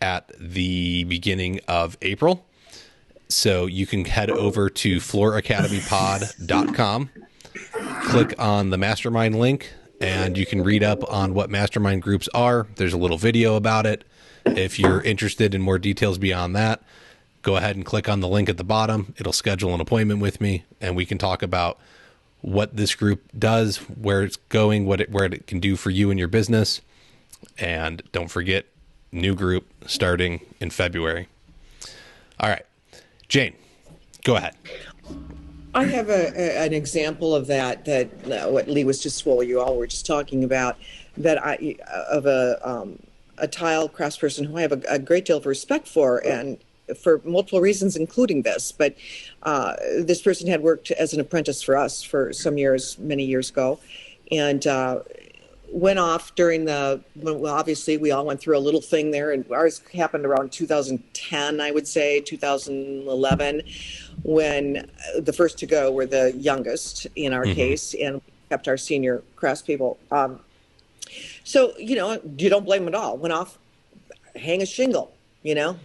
Speaker 1: at the beginning of April. So you can head over to flooracademypod.com, click on the mastermind link, and you can read up on what mastermind groups are. There's a little video about it. If you're interested in more details beyond that, go ahead and click on the link at the bottom. It'll schedule an appointment with me, and we can talk about what this group does, where it's going, where it can do for you and your business. And don't forget, new group starting in February. All right. Jane, go ahead.
Speaker 4: I have an example of that what Lee was just, well, you all were just talking about, of a tile craftsperson who I have a great deal of respect for, and for multiple reasons, including this. But this person had worked as an apprentice for us for some years, many years ago, and went off during well, obviously we all went through a little thing there, and ours happened around 2010, I would say, 2011, when the first to go were the youngest in our case, and we kept our senior craftspeople. So, you don't blame them at all. Went off, hang a shingle.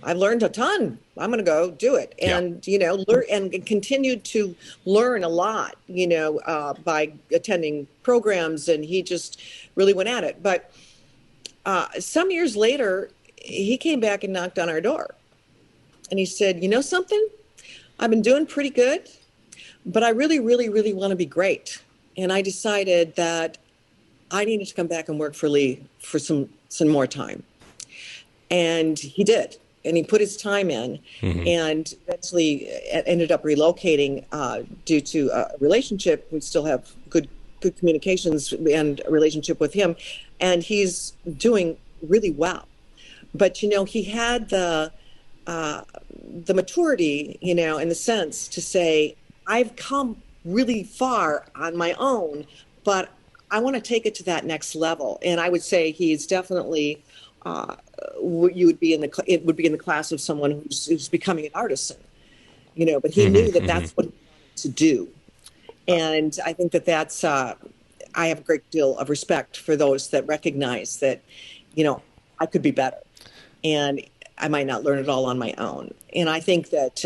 Speaker 4: I've learned a ton. I'm going to go do it. And, learn and continued to learn a lot, by attending programs, and he just really went at it. But some years later, he came back and knocked on our door, and he said, something, I've been doing pretty good, but I really, really, really want to be great. And I decided that I needed to come back and work for Lee for some more time. And he did, and he put his time in, and eventually ended up relocating due to a relationship. We still have good communications and a relationship with him, and he's doing really well. But he had the maturity, in the sense to say, I've come really far on my own, but I want to take it to that next level. And I would say he's definitely. It would be in the class of someone who's becoming an artisan, but he knew that that's what he wanted to do. And I think that's, I have a great deal of respect for those that recognize that, I could be better, and I might not learn it all on my own. And I think that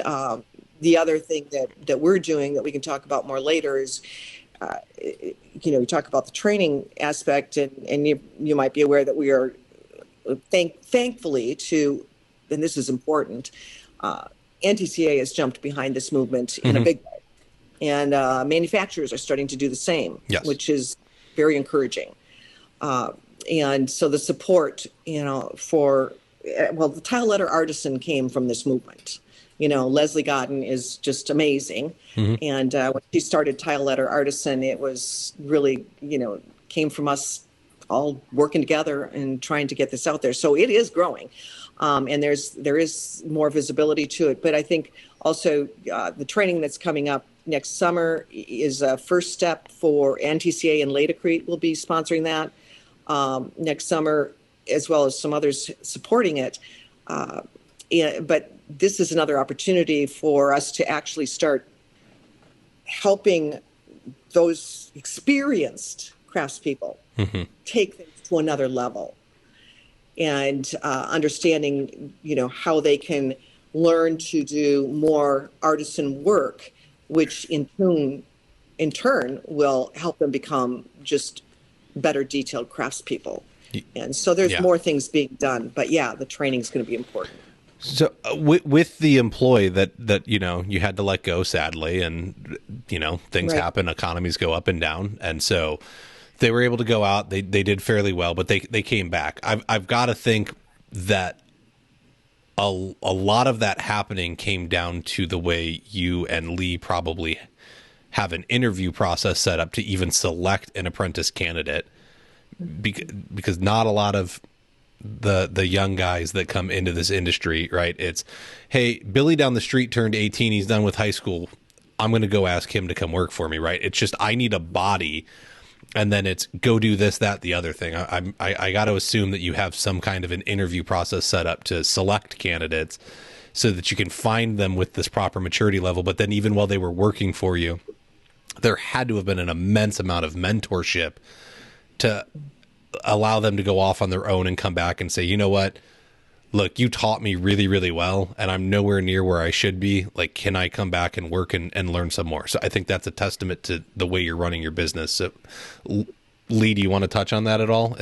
Speaker 4: the other thing that we're doing that we can talk about more later is, we talk about the training aspect, and you might be aware that we are, thankfully, and this is important, NTCA has jumped behind this movement in a big way, and manufacturers are starting to do the same, which is very encouraging. And so the support, for, the tile letter artisan came from this movement. Leslie Godden is just amazing, and when she started Tile Letter Artisan, it was really, came from us all working together and trying to get this out there. So it is growing, and there is more visibility to it. But I think also the training that's coming up next summer is a first step for NTCA, and Ladacrete will be sponsoring that next summer, as well as some others supporting it. But this is another opportunity for us to actually start helping those experienced craftspeople take things to another level, and understanding, how they can learn to do more artisan work, which in turn will help them become just better detailed craftspeople. And so there's more things being done, but the training is going to be important.
Speaker 1: So with the employee that you had to let go, sadly, and things happen, economies go up and down, and so they were able to go out. They did fairly well, but they came back. I've got to think that a lot of that happening came down to the way you and Lee probably have an interview process set up to even select an apprentice candidate, because not a lot of the young guys that come into this industry, right? It's, hey, Billy down the street turned 18. He's done with high school. I'm going to go ask him to come work for me, right? It's just, I need a body. And then it's go do this, that, the other thing. I got to assume that you have some kind of an interview process set up to select candidates so that you can find them with this proper maturity level. But then even while they were working for you, there had to have been an immense amount of mentorship to allow them to go off on their own and come back and say, you know what, look, you taught me really, really well, and I'm nowhere near where I should be. Like, can I come back and work and learn some more? So I think that's a testament to the way you're running your business. So, Lee, do you want to touch on that at all?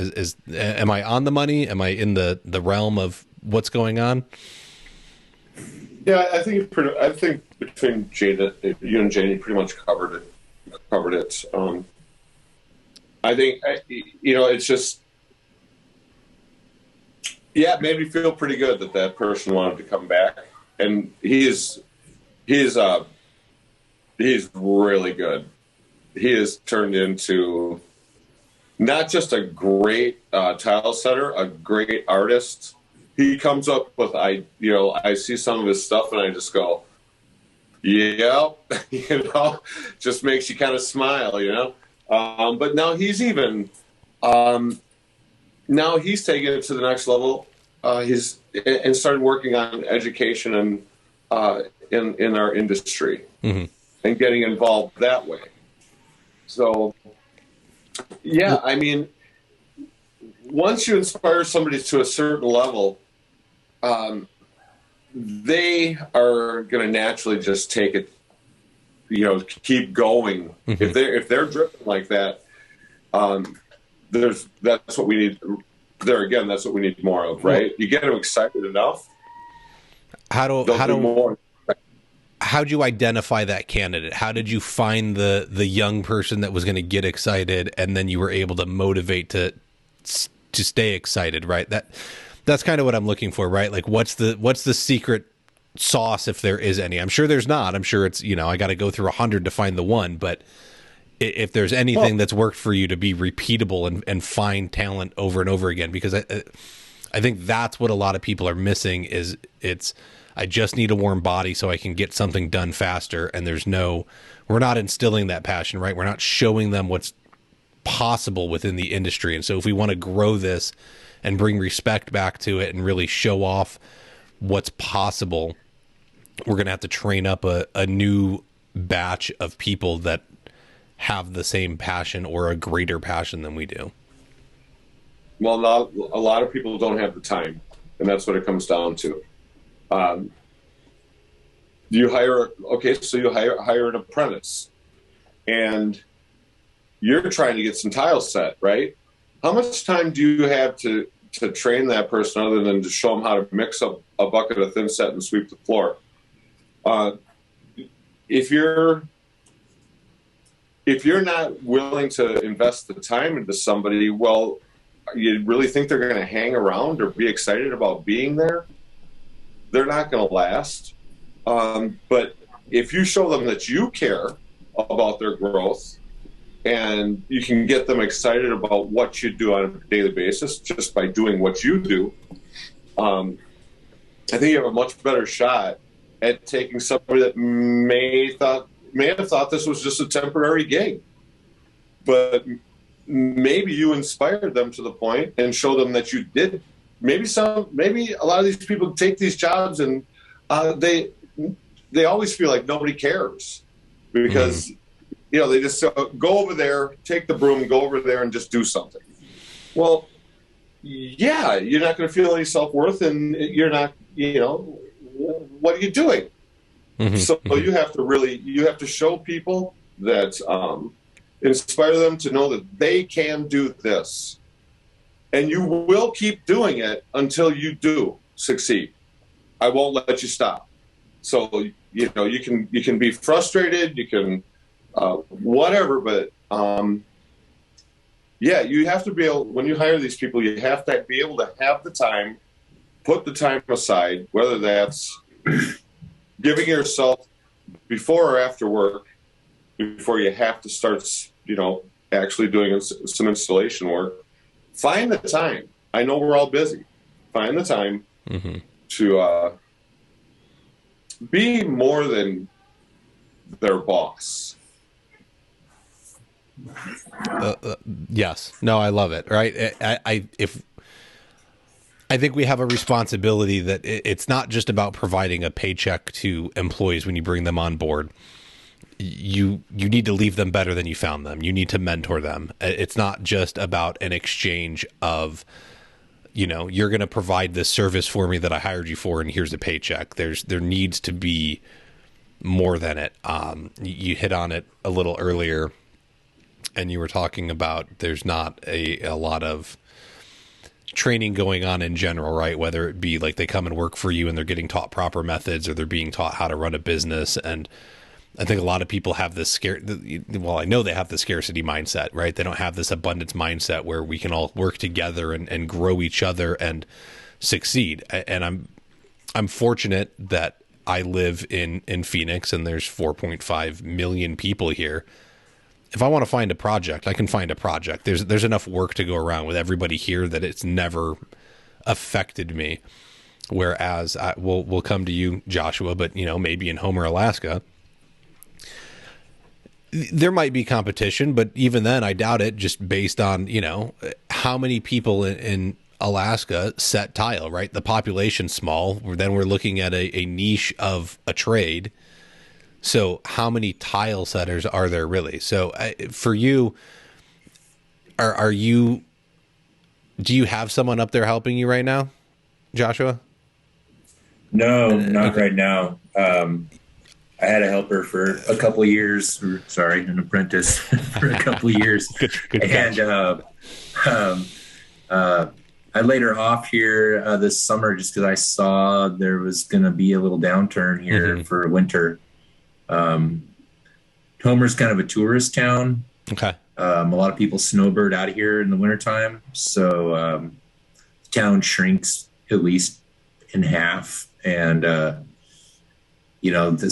Speaker 1: Am I on the money? Am I in the realm of what's going on?
Speaker 3: Yeah, I think between Jada, you and Jane, pretty much covered it. I think it's just, yeah, it made me feel pretty good that person wanted to come back, and he's really good. He has turned into not just a great tile setter, a great artist. He comes up with, I see some of his stuff and I just go, yep, just makes you kind of smile, But now he's even, now he's taking it to the next level. He's started working on education and in our industry, and getting involved that way. So, yeah, I mean, once you inspire somebody to a certain level, they are going to naturally just take it, keep going. If they're driven like that, that's what we need. There again, that's what we need more of, right? You get them excited enough. How'd
Speaker 1: you identify that candidate? How did you find the young person that was going to get excited, and then you were able to motivate to stay excited, right? That's kind of what I'm looking for, right? Like, what's the secret sauce, if there is any? I'm sure there's not. I'm sure it's, I got to go through 100 to find the one, but if there's anything that's worked for you to be repeatable and find talent over and over again, because I think that's what a lot of people are missing is I just need a warm body so I can get something done faster. And we're not instilling that passion, right? We're not showing them what's possible within the industry. And so if we want to grow this and bring respect back to it and really show off what's possible, we're going to have to train up a new batch of people that have the same passion or a greater passion than we do.
Speaker 3: Well, a lot of people don't have the time, and that's what it comes down to. You hire an apprentice, and you're trying to get some tiles set, right? How much time do you have to train that person other than to show them how to mix up a bucket of thin set and sweep the floor? If you're not willing to invest the time into somebody, well, you really think they're going to hang around or be excited about being there? They're not going to last. But if you show them that you care about their growth and you can get them excited about what you do on a daily basis just by doing what you do, I think you have a much better shot at taking somebody that may have thought this was just a temporary gig, but maybe you inspired them to the point and show them that you did. Maybe a lot of these people take these jobs and they always feel like nobody cares because they just go over there, take the broom, go over there and just do something. Well, yeah, you're not going to feel any self-worth, and you're not. What are you doing? So you have to show people that inspire them to know that they can do this, and you will keep doing it until you do succeed. I won't let you stop. So you can be frustrated, you can whatever, but you have to be able, when you hire these people, you have to be able to have the time, put the time aside, whether that's giving yourself before or after work, before you have to start, actually doing some installation work. Find the time. I know we're all busy. Find the time to be more than their boss.
Speaker 1: Yes. No, I love it. Right. I think we have a responsibility that it's not just about providing a paycheck to employees when you bring them on board. you need to leave them better than you found them. You need to mentor them. It's not just about an exchange of, you're going to provide this service for me that I hired you for, and here's a paycheck. There needs to be more than it. You hit on it a little earlier, and you were talking about there's not a lot of training going on in general, right? Whether it be like they come and work for you and they're getting taught proper methods, or they're being taught how to run a business. And I think a lot of people have this I know they have the scarcity mindset, right? They don't have this abundance mindset where we can all work together and grow each other and succeed. And I'm fortunate that I live in Phoenix, and there's 4.5 million people here. If I want to find a project, I can find a project. There's enough work to go around with everybody here that it's never affected me. Whereas we'll come to you, Joshua, but maybe in Homer, Alaska, there might be competition, but even then I doubt it, just based on, how many people in Alaska set tile, right? The population's small. Then we're looking at a niche of a trade. So how many tile setters are there really? So for you, do you have someone up there helping you right now, Joshua?
Speaker 2: No, not right now. I had a helper for a couple of years, an apprentice for a couple of years.
Speaker 1: Good
Speaker 2: and I laid her off here this summer just because I saw there was going to be a little downturn here for winter. Homer's kind of a tourist town.
Speaker 1: Okay.
Speaker 2: A lot of people snowbird out of here in the wintertime. So the town shrinks at least in half. And,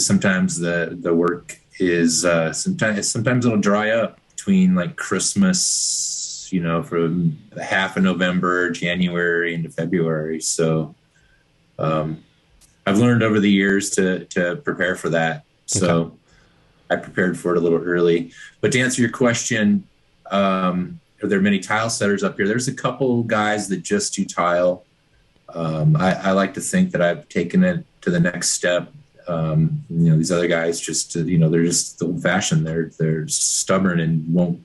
Speaker 2: sometimes the work is sometimes it'll dry up between like Christmas, from half of November, January into February. So I've learned over the years to prepare for that. So okay. I prepared for it a little early. But to answer your question, are there many tile setters up here? There's a couple guys that just do tile. I like to think that I've taken it to the next step. These other guys they're just old fashioned. They're stubborn and won't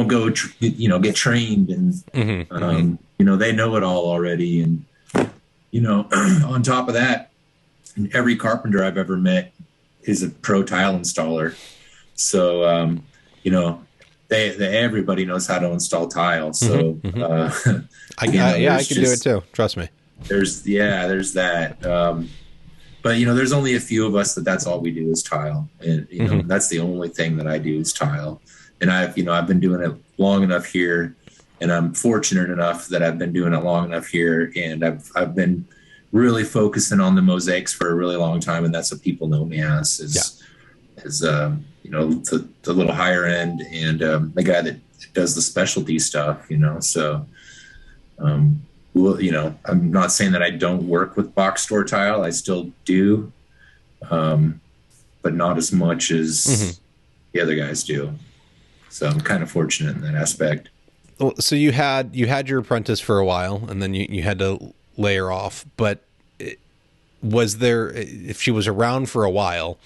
Speaker 2: go, get trained, and, they know it all already. And, on top of that, every carpenter I've ever met is a pro tile installer. So, everybody knows how to install tile. So,
Speaker 1: I can do it too. Trust me.
Speaker 2: There's that. But there's only a few of us that's all we do is tile, and that's the only thing that I do is tile. And I've been doing it long enough here, and I'm fortunate enough that I've been doing it long enough here, and I've been really focusing on the mosaics for a really long time, and that's what people know me as the little higher end, and the guy that does the specialty stuff. So. I'm not saying that I don't work with box store tile. I still do, but not as much as the other guys do. So I'm kind of fortunate in that aspect.
Speaker 1: Well, so you had your apprentice for a while, and then you had to lay her off. But was there, if she was around for a while,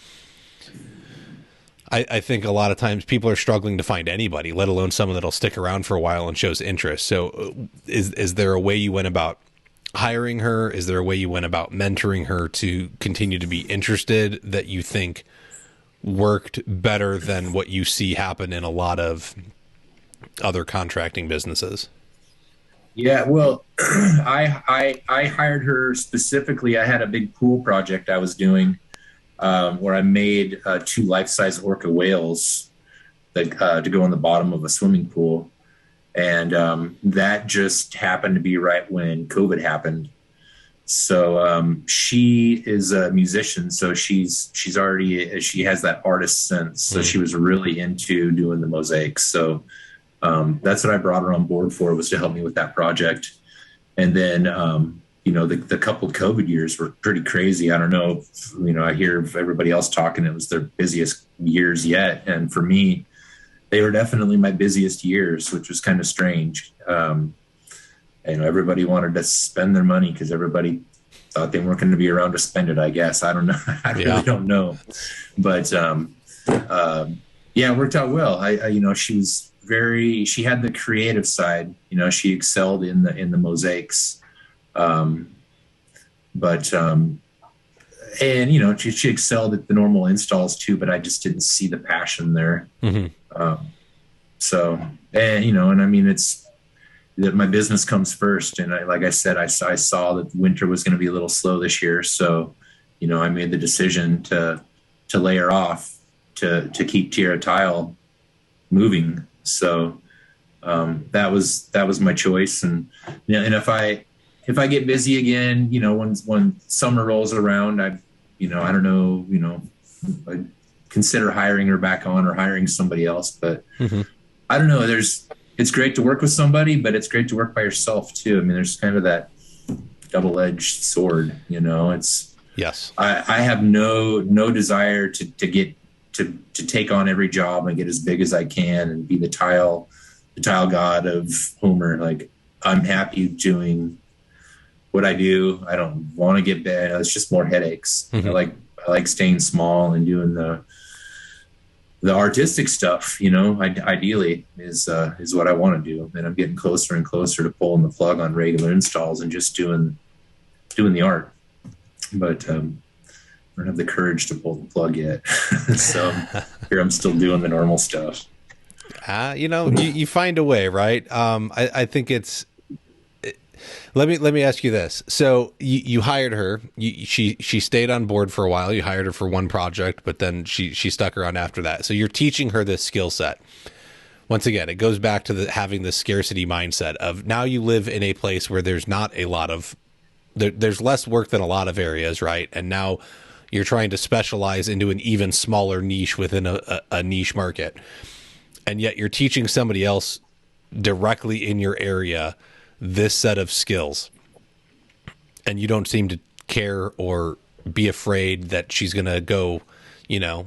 Speaker 1: I think a lot of times people are struggling to find anybody, let alone someone that'll stick around for a while and shows interest. So is there a way you went about hiring her? Is there a way you went about mentoring her to continue to be interested that you think worked better than what you see happen in a lot of other contracting businesses?
Speaker 2: Yeah, well, I hired her specifically. I had a big pool project I was doing, where I made 2 life-size orca whales that to go on the bottom of a swimming pool, and that just happened to be right when COVID happened. So she is a musician, so she has that artist sense. So she was really into doing the mosaics. So that's what I brought her on board for, was to help me with that project. And then the couple of COVID years were pretty crazy. I don't know if, I hear everybody else talking, it was their busiest years yet. And for me, they were definitely my busiest years, which was kind of strange. Everybody wanted to spend their money because everybody thought they weren't going to be around to spend it, I guess. I don't know. I really don't know. But yeah, it worked out well. She had the creative side, she excelled in the mosaics. She excelled at the normal installs too, but I just didn't see the passion there. It's that my business comes first. And like I said, I saw that winter was going to be a little slow this year. So, I made the decision to lay her off to keep Tierra Tile moving. So, that was my choice. And, and if I get busy again, when summer rolls around, I don't know, I'd consider hiring her back on or hiring somebody else, but I don't know. It's great to work with somebody, but it's great to work by yourself too. I mean, there's kind of that double-edged sword,
Speaker 1: Yes.
Speaker 2: I have no desire to take on every job and get as big as I can and be the tile god of Homer. Like, I'm happy doing what I do. I don't want to get big. It's just more headaches. I like staying small and doing the artistic stuff, ideally is what I want to do. And I'm getting closer and closer to pulling the plug on regular installs and just doing the art. But I don't have the courage to pull the plug yet. So here I'm still doing the normal stuff.
Speaker 1: You find a way, right? I think it's, let me ask you this. So you hired her, she stayed on board for a while. You hired her for one project, but then she stuck around after that. So you're teaching her this skill set. Once again, it goes back to having this scarcity mindset of now you live in a place where there's not a lot of, there's less work than a lot of areas, right? And now you're trying to specialize into an even smaller niche within a niche market. And yet you're teaching somebody else directly in your area this set of skills, and you don't seem to care or be afraid that she's going to go,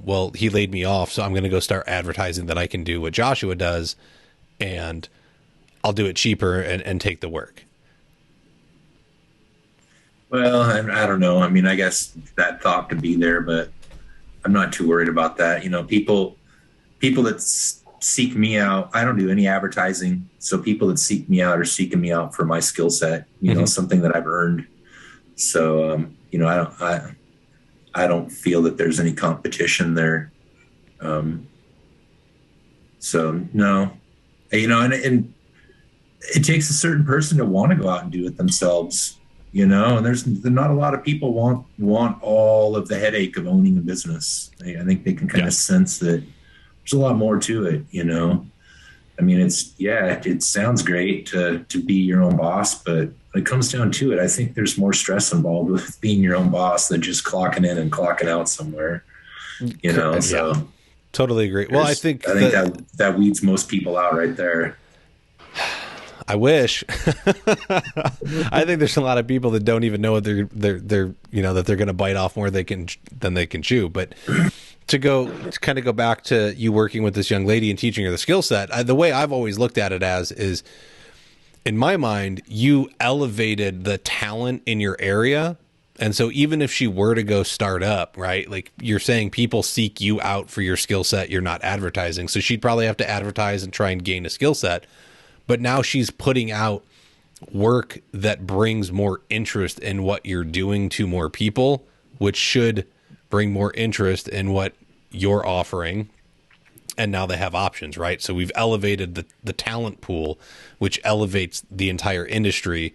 Speaker 1: well, he laid me off, so I'm going to go start advertising that I can do what Joshua does, and I'll do it cheaper and take the work.
Speaker 2: Well, I don't know. I mean, I guess that thought could be there, but I'm not too worried about that. People that seek me out, I don't do any advertising. So people that seek me out are seeking me out for my skill set, something that I've earned. So, I don't feel that there's any competition there. So no, and it takes a certain person to want to go out and do it themselves, and there's not a lot of people want all of the headache of owning a business. I think they can kind of sense that there's a lot more to it, I mean, it sounds great to be your own boss, but when it comes down to it, I think there's more stress involved with being your own boss than just clocking in and clocking out somewhere, so.
Speaker 1: Yeah, totally agree. Well, I think
Speaker 2: that weeds most people out right there.
Speaker 1: I wish. I think there's a lot of people that don't even know what they're that they're going to bite off more than they can chew. But to kind of go back to you working with this young lady and teaching her the skill set, the way I've always looked at it is, in my mind, you elevated the talent in your area. And so even if she were to go start up, right, like you're saying, people seek you out for your skill set, you're not advertising. So she'd probably have to advertise and try and gain a skill set. But now she's putting out work that brings more interest in what you're doing to more people, which should bring more interest in what you're offering. And now they have options, right? So we've elevated the talent pool, which elevates the entire industry.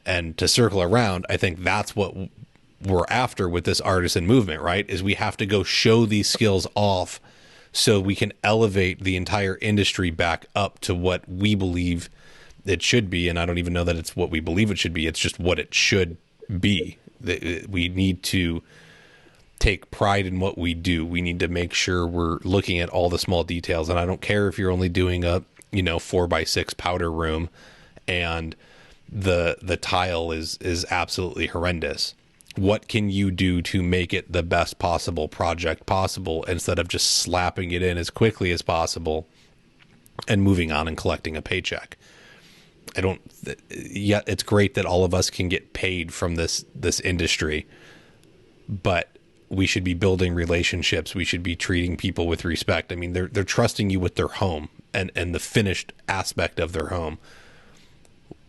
Speaker 1: And to circle around, I think that's what we're after with this artisan movement, right? Is we have to go show these skills off so we can elevate the entire industry back up to what we believe it should be. And I don't even know that it's what we believe it should be. It's just what it should be. We need to take pride in what we do. We need to make sure we're looking at all the small details. And I don't care if you're only doing a 4x6 powder room and the tile is absolutely horrendous. What can you do to make it the best possible project possible instead of just slapping it in as quickly as possible and moving on and collecting a paycheck? yeah, it's great that all of us can get paid from this industry, but we should be building relationships. We should be treating people with respect. I mean, they're trusting you with their home and the finished aspect of their home.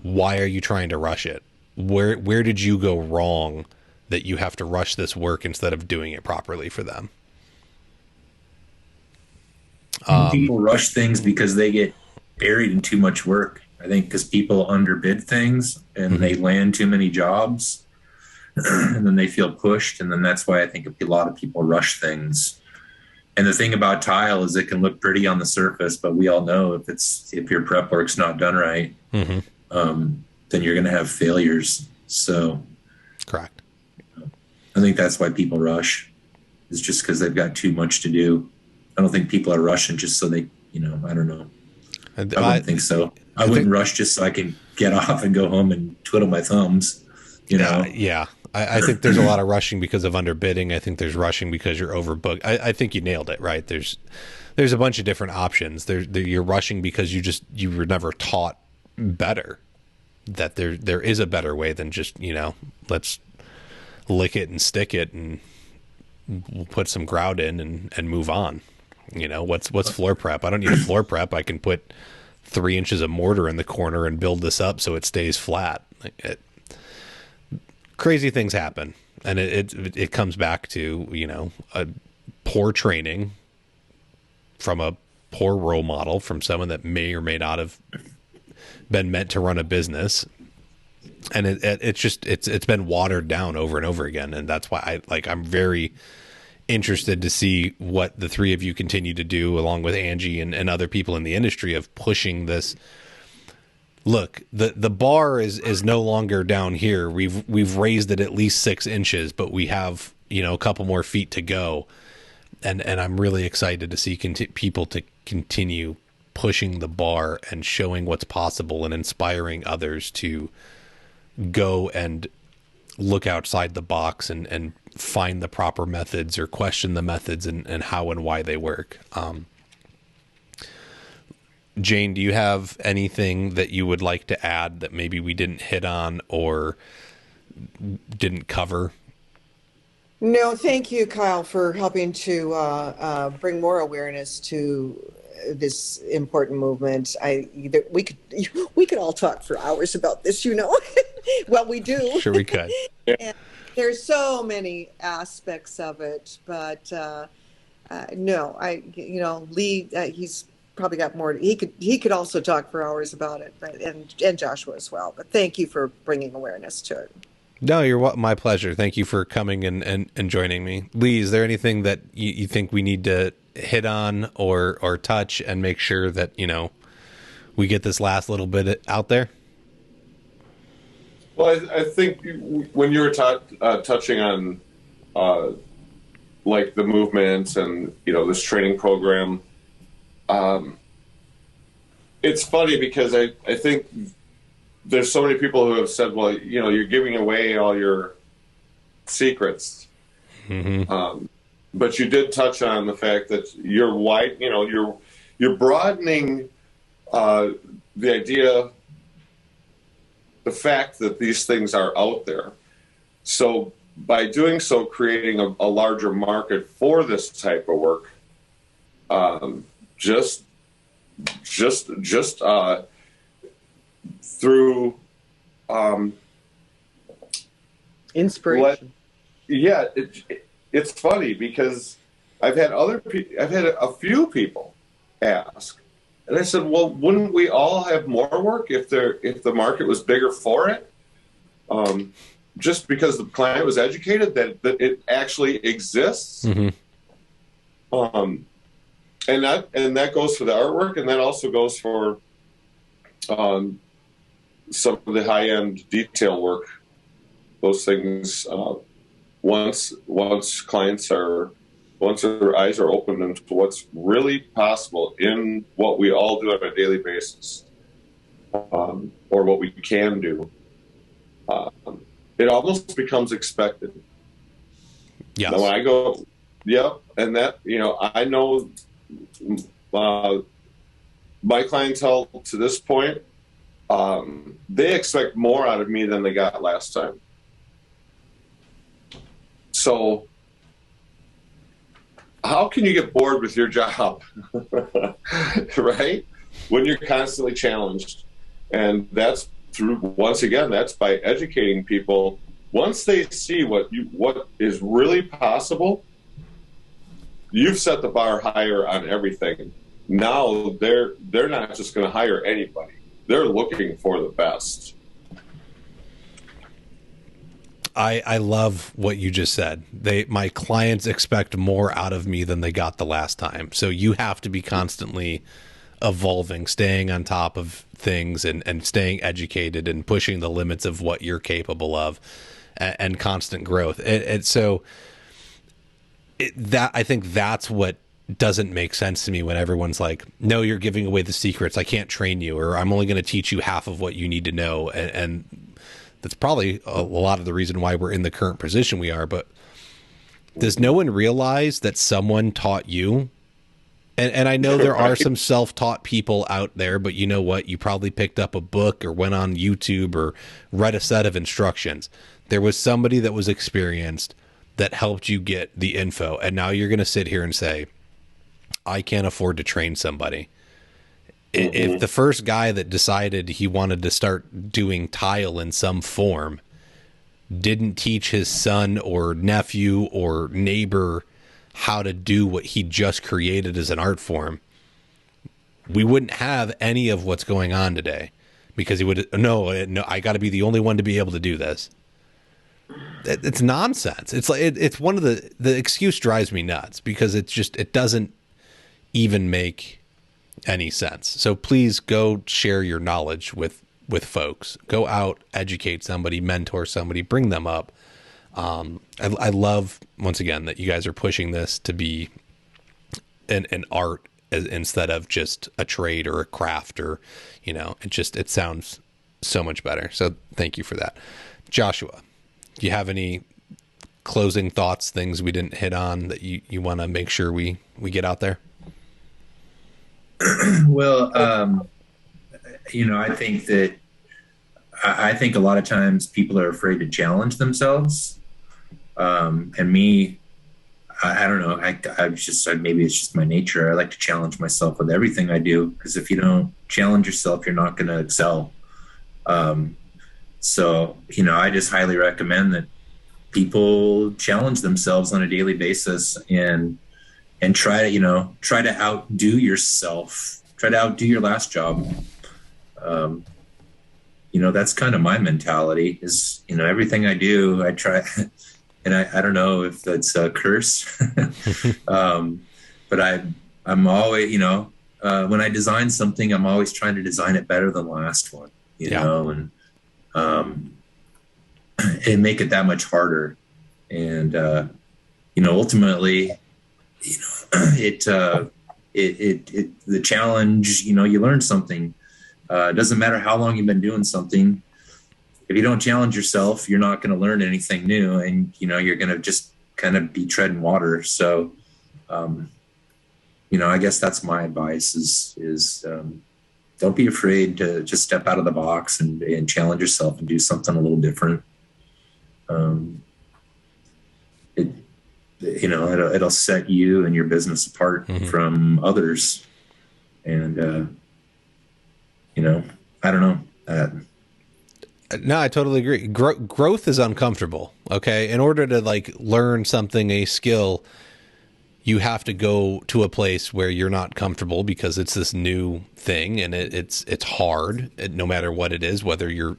Speaker 1: Why are you trying to rush it? Where did you go wrong that you have to rush this work instead of doing it properly for them?
Speaker 2: People rush things because they get buried in too much work. I think because people underbid things and they land too many jobs and then they feel pushed. And then that's why I think a lot of people rush things. And the thing about tile is it can look pretty on the surface, but we all know if your prep work's not done right, then you're going to have failures. So
Speaker 1: correct.
Speaker 2: I think that's why people rush, is just because they've got too much to do. I don't think people are rushing just so they, I don't know. I wouldn't think so. I wouldn't rush just so I can get off and go home and twiddle my thumbs,
Speaker 1: Yeah. I think there's a lot of rushing because of underbidding. I think there's rushing because you're overbooked. I think you nailed it, right? There's a bunch of different options. You're rushing because you were never taught better, that there is a better way than just, let's lick it and stick it and we'll put some grout in and move on. What's floor prep? I don't need a floor prep. I can put 3 inches of mortar in the corner and build this up so it stays flat. Crazy things happen, and it comes back to a poor training from a poor role model, from someone that may or may not have been meant to run a business, and it's been watered down over and over again, and that's why I'm very interested to see what the three of you continue to do, along with Angie and other people in the industry, of pushing this. Look, the bar is no longer down here. We've raised it at least 6 inches, but we have a couple more feet to go, and I'm really excited to see people to continue pushing the bar and showing what's possible and inspiring others to go and look outside the box and find the proper methods or question the methods and how and why they work. Jane, do you have anything that you would like to add that maybe we didn't hit on or didn't cover?
Speaker 4: No, thank you, Kyle, for helping to bring more awareness to this important movement. We could all talk for hours about this, Well, we do.
Speaker 1: Sure, we could.
Speaker 4: And there's so many aspects of it, but Lee, he's probably got more. He could also talk for hours about it, but, and Joshua as well. But thank you for bringing awareness to it.
Speaker 1: No, my pleasure. Thank you for coming and joining me. Lee, is there anything that you think we need to hit on or touch and make sure that we get this last little bit out there?
Speaker 3: Well, I think when you were touching on like the movements and this training program, it's funny because I think there's so many people who have said, well, you're giving away all your secrets. Mm-hmm. But you did touch on the fact that you're you're broadening the idea, the fact that these things are out there. So by doing so, creating a larger market for this type of work, just through
Speaker 4: inspiration.
Speaker 3: It's funny because I've had a few people ask, and I said, well, wouldn't we all have more work if the market was bigger for it? Just because the client was educated that it actually exists. Mm-hmm. And that goes for the artwork, and that also goes for some of the high-end detail work. Those things, once their eyes are opened to what's really possible in what we all do on a daily basis, or what we can do, it almost becomes expected.
Speaker 1: Yes.
Speaker 3: Now when I go, and that, I know my clientele to this point, they expect more out of me than they got last time. So how can you get bored with your job, right? When you're constantly challenged. And that's that's by educating people. Once they see what is really possible, you've set the bar higher on everything. Now they're not just going to hire anybody. They're looking for the best.
Speaker 1: I love what you just said. My clients expect more out of me than they got the last time. So you have to be constantly evolving, staying on top of things and staying educated and pushing the limits of what you're capable of, and constant growth. I think that's what doesn't make sense to me when everyone's like, no, you're giving away the secrets. I can't train you, or I'm only going to teach you half of what you need to know. And that's probably a lot of the reason why we're in the current position we are. But does no one realize that someone taught you? And I know there are some self-taught people out there, but you know what? You probably picked up a book or went on YouTube or read a set of instructions. There was somebody that was experienced that helped you get the info. And now you're going to sit here and say, I can't afford to train somebody. Mm-hmm. If the first guy that decided he wanted to start doing tile in some form didn't teach his son or nephew or neighbor how to do what he just created as an art form, we wouldn't have any of what's going on today, because he would, no, I got to be the only one to be able to do this. It's nonsense. It's like, it's one of the excuse drives me nuts, because it doesn't even make any sense. So please go share your knowledge with folks. Go out, educate somebody, mentor somebody, bring them up. I love, once again, that you guys are pushing this to be an art instead of just a trade or a craft, or, it sounds so much better. So thank you for that. Joshua, do you have any closing thoughts, things we didn't hit on that you want to make sure we get out there?
Speaker 2: Well, I think a lot of times people are afraid to challenge themselves. And me, I don't know. Maybe it's just my nature. I like to challenge myself with everything I do, because if you don't challenge yourself, you're not going to excel. So, I just highly recommend that people challenge themselves on a daily basis and try to outdo yourself, try to outdo your last job. That's kind of my mentality is, everything I do, I try, and I don't know if that's a curse, but I'm always, when I design something, I'm always trying to design it better than the last one, you know, and make it that much harder. And, ultimately, the challenge, you learn something. It doesn't matter how long you've been doing something. If you don't challenge yourself, you're not going to learn anything new, and you're going to just kind of be treading water. So, I guess that's my advice: is don't be afraid to just step out of the box and challenge yourself and do something a little different. It'll set you and your business apart from others, and I don't know.
Speaker 1: No, I totally agree. Growth is uncomfortable. Okay. In order to learn something, a skill, you have to go to a place where you're not comfortable, because it's this new thing, and it's hard, no matter what it is, whether you're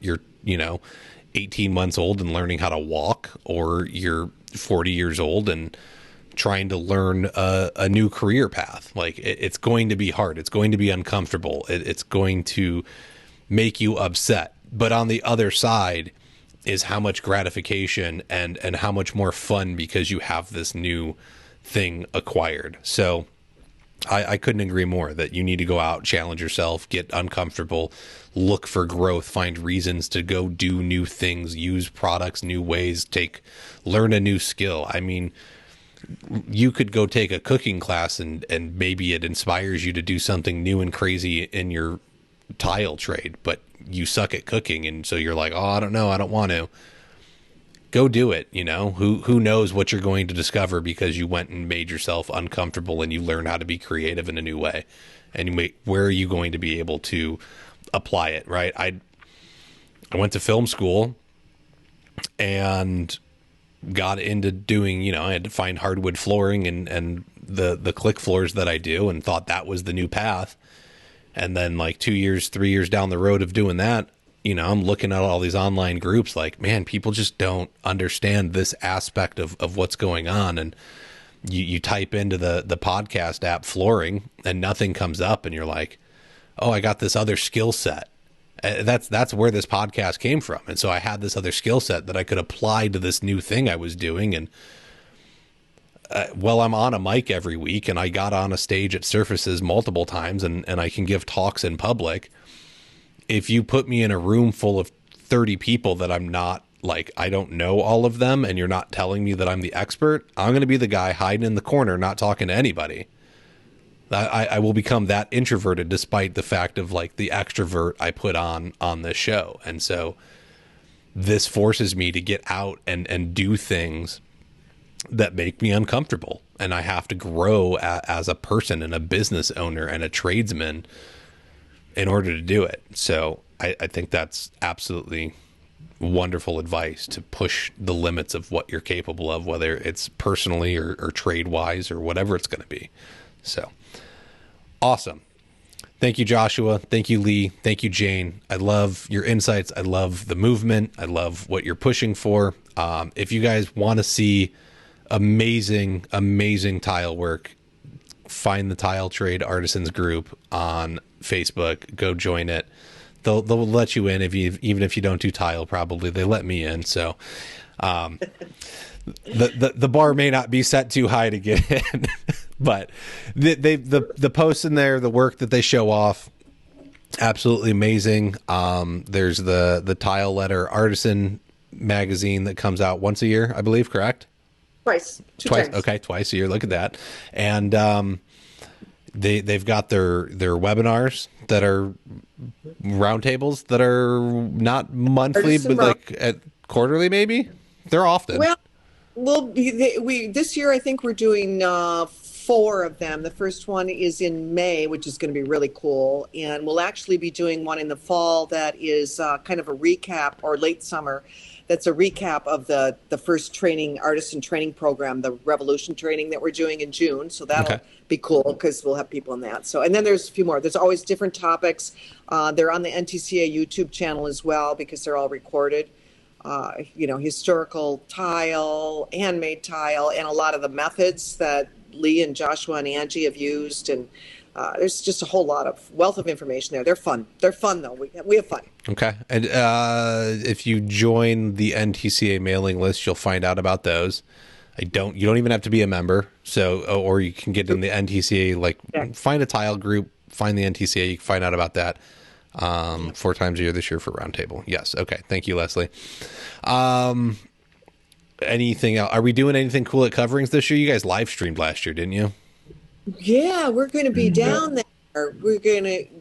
Speaker 1: 18 months old and learning how to walk, or you're 40 years old and trying to learn a new career path. It's going to be hard. It's going to be uncomfortable. It's going to make you upset. But on the other side is how much gratification and how much more fun, because you have this new thing acquired. So I couldn't agree more that you need to go out, challenge yourself, get uncomfortable, look for growth, find reasons to go do new things, use products, new ways, learn a new skill. I mean, you could go take a cooking class and maybe it inspires you to do something new and crazy in your tile trade, but you suck at cooking, and so you're like, oh, I don't know, I don't want to. Go do it. Who knows what you're going to discover because you went and made yourself uncomfortable and you learn how to be creative in a new way. And where are you going to be able to apply it, right? I went to film school and got into doing, I had to find hardwood flooring and the click floors that I do, and thought that was the new path. And then like 2 years, 3 years down the road of doing that, I'm looking at all these online groups like, man, people just don't understand this aspect of what's going on. And you type into the podcast app flooring and nothing comes up, and you're like, oh, I got this other skill set. That's where this podcast came from. And so I had this other skill set that I could apply to this new thing I was doing. And I'm on a mic every week, and I got on a stage at Surfaces multiple times, and I can give talks in public. If you put me in a room full of 30 people that I'm not, like, I don't know all of them, and you're not telling me that I'm the expert, I'm going to be the guy hiding in the corner, not talking to anybody. I will become that introverted, despite the fact of like the extrovert I put on this show. And so this forces me to get out and do things that make me uncomfortable. And I have to grow as a person and a business owner and a tradesman in order to do it. So I think that's absolutely wonderful advice, to push the limits of what you're capable of, whether it's personally or trade wise or whatever it's going to be. So awesome. Thank you, Joshua. Thank you, Lee. Thank you, Jane. I love your insights. I love the movement. I love what you're pushing for. If you guys want to see amazing tile work, find the Tile Trade Artisans group on Facebook. Go join it. They'll let you in even if you don't do tile. Probably they let me in. So the bar may not be set too high to get in, but the posts in there, the work that they show off, absolutely amazing. There's the Tile Letter Artisan magazine that comes out once a year, I believe, correct?
Speaker 4: Twice.
Speaker 1: Okay, twice a year. Look at that. And they've got their webinars that are roundtables that are not monthly, but like at quarterly, maybe. They're often.
Speaker 4: Well, we this year I think we're doing 4 of them. The first one is in May, which is going to be really cool, and we'll actually be doing one in the fall that is kind of a recap, or late summer. That's a recap of the first artisan training program, the Revolution training that we're doing in June. So that'll be cool because we'll have people in that. So, and then there's a few more. There's always different topics. They're on the NTCA YouTube channel as well because they're all recorded. Historical tile, handmade tile, and a lot of the methods that Lee and Joshua and Angie have used. And there's just a whole lot of wealth of information there. They're fun. They're fun, though. We have fun.
Speaker 1: Okay. And if you join the NTCA mailing list, you'll find out about those. You don't even have to be a member. So, or you can get in the NTCA, find a tile group, find the NTCA. You can find out about that 4 times a year this year for Roundtable. Yes. Okay. Thank you, Leslie. Anything else? Are we doing anything cool at Coverings this year? You guys live streamed last year, didn't you?
Speaker 4: Yeah, we're going to be down there.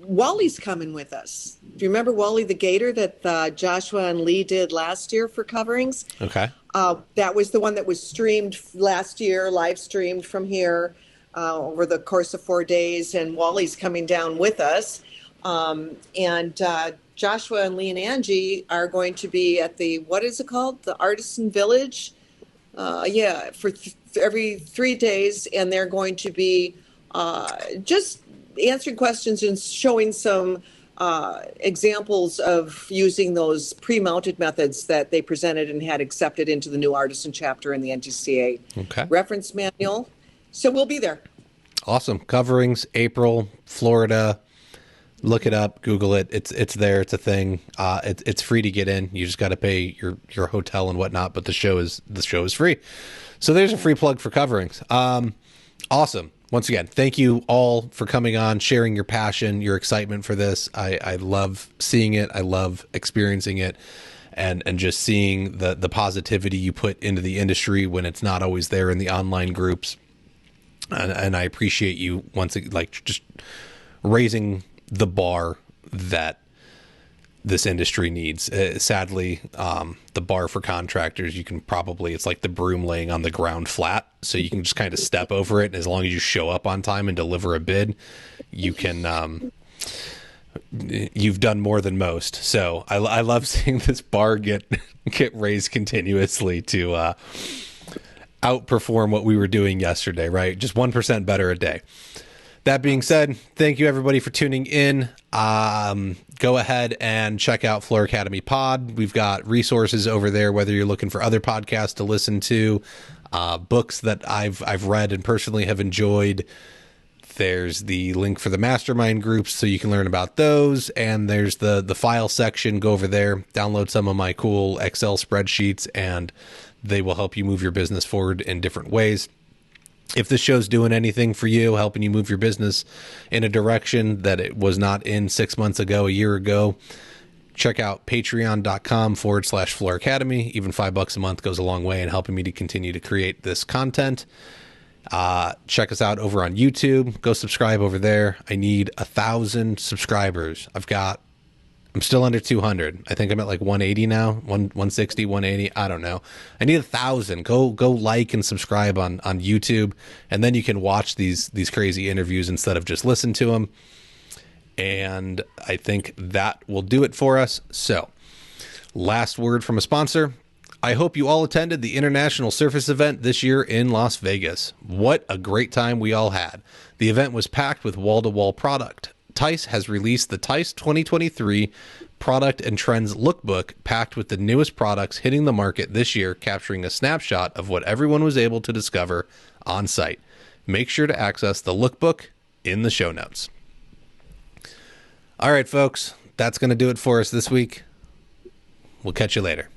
Speaker 4: Wally's coming with us. Do you remember Wally the Gator that Joshua and Lee did last year for Coverings? Okay. That was the one that was streamed last year, live streamed from here over the course of 4 days. And Wally's coming down with us. And Joshua and Lee and Angie are going to be at what is it called? The Artisan Village. For every 3 days. And they're going to be just answering questions and showing some examples of using those pre-mounted methods that they presented and had accepted into the new artisan chapter in the NTCA reference manual. So we'll be there.
Speaker 1: Awesome. Coverings, April, Florida. Look it up, Google it. It's there. It's a thing. It's free to get in. You just got to pay your hotel and whatnot, but the show is free. So there's a free plug for Coverings. Awesome. Once again, thank you all for coming on, sharing your passion, your excitement for this. I love seeing it. I love experiencing it, and just seeing the positivity you put into the industry when it's not always there in the online groups. And I appreciate you just raising the bar that this industry needs. Sadly, the bar for contractors, you can probably, it's like the broom laying on the ground flat, so you can just kind of step over it, and as long as you show up on time and deliver a bid, you can you've done more than most. So I love seeing this bar get raised continuously to outperform what we were doing yesterday, right? Just 1% better a day. That being said, thank you everybody for tuning in. Go ahead and check out Floor Academy Pod. We've got resources over there, whether you're looking for other podcasts to listen to, books that I've read and personally have enjoyed. There's the link for the mastermind groups so you can learn about those. And there's the file section. Go over there, download some of my cool Excel spreadsheets, and they will help you move your business forward in different ways. If this show's doing anything for you, helping you move your business in a direction that it was not in 6 months ago, a year ago, check out patreon.com/Floor Academy. Even $5 a month goes a long way in helping me to continue to create this content. Check us out over on YouTube. Go subscribe over there. I need 1,000 subscribers. I'm still under 200. I think I'm at like 180 now, 160, 180. I don't know. I need 1,000. Go like and subscribe on YouTube, and then you can watch these crazy interviews instead of just listen to them. And I think that will do it for us. So, last word from a sponsor. I hope you all attended the International Surface event this year in Las Vegas. What a great time we all had. The event was packed with wall-to-wall product. Tice has released the Tice 2023 Product and Trends Lookbook, packed with the newest products hitting the market this year, capturing a snapshot of what everyone was able to discover on site. Make sure to access the lookbook in the show notes. All right, folks, that's going to do it for us this week. We'll catch you later.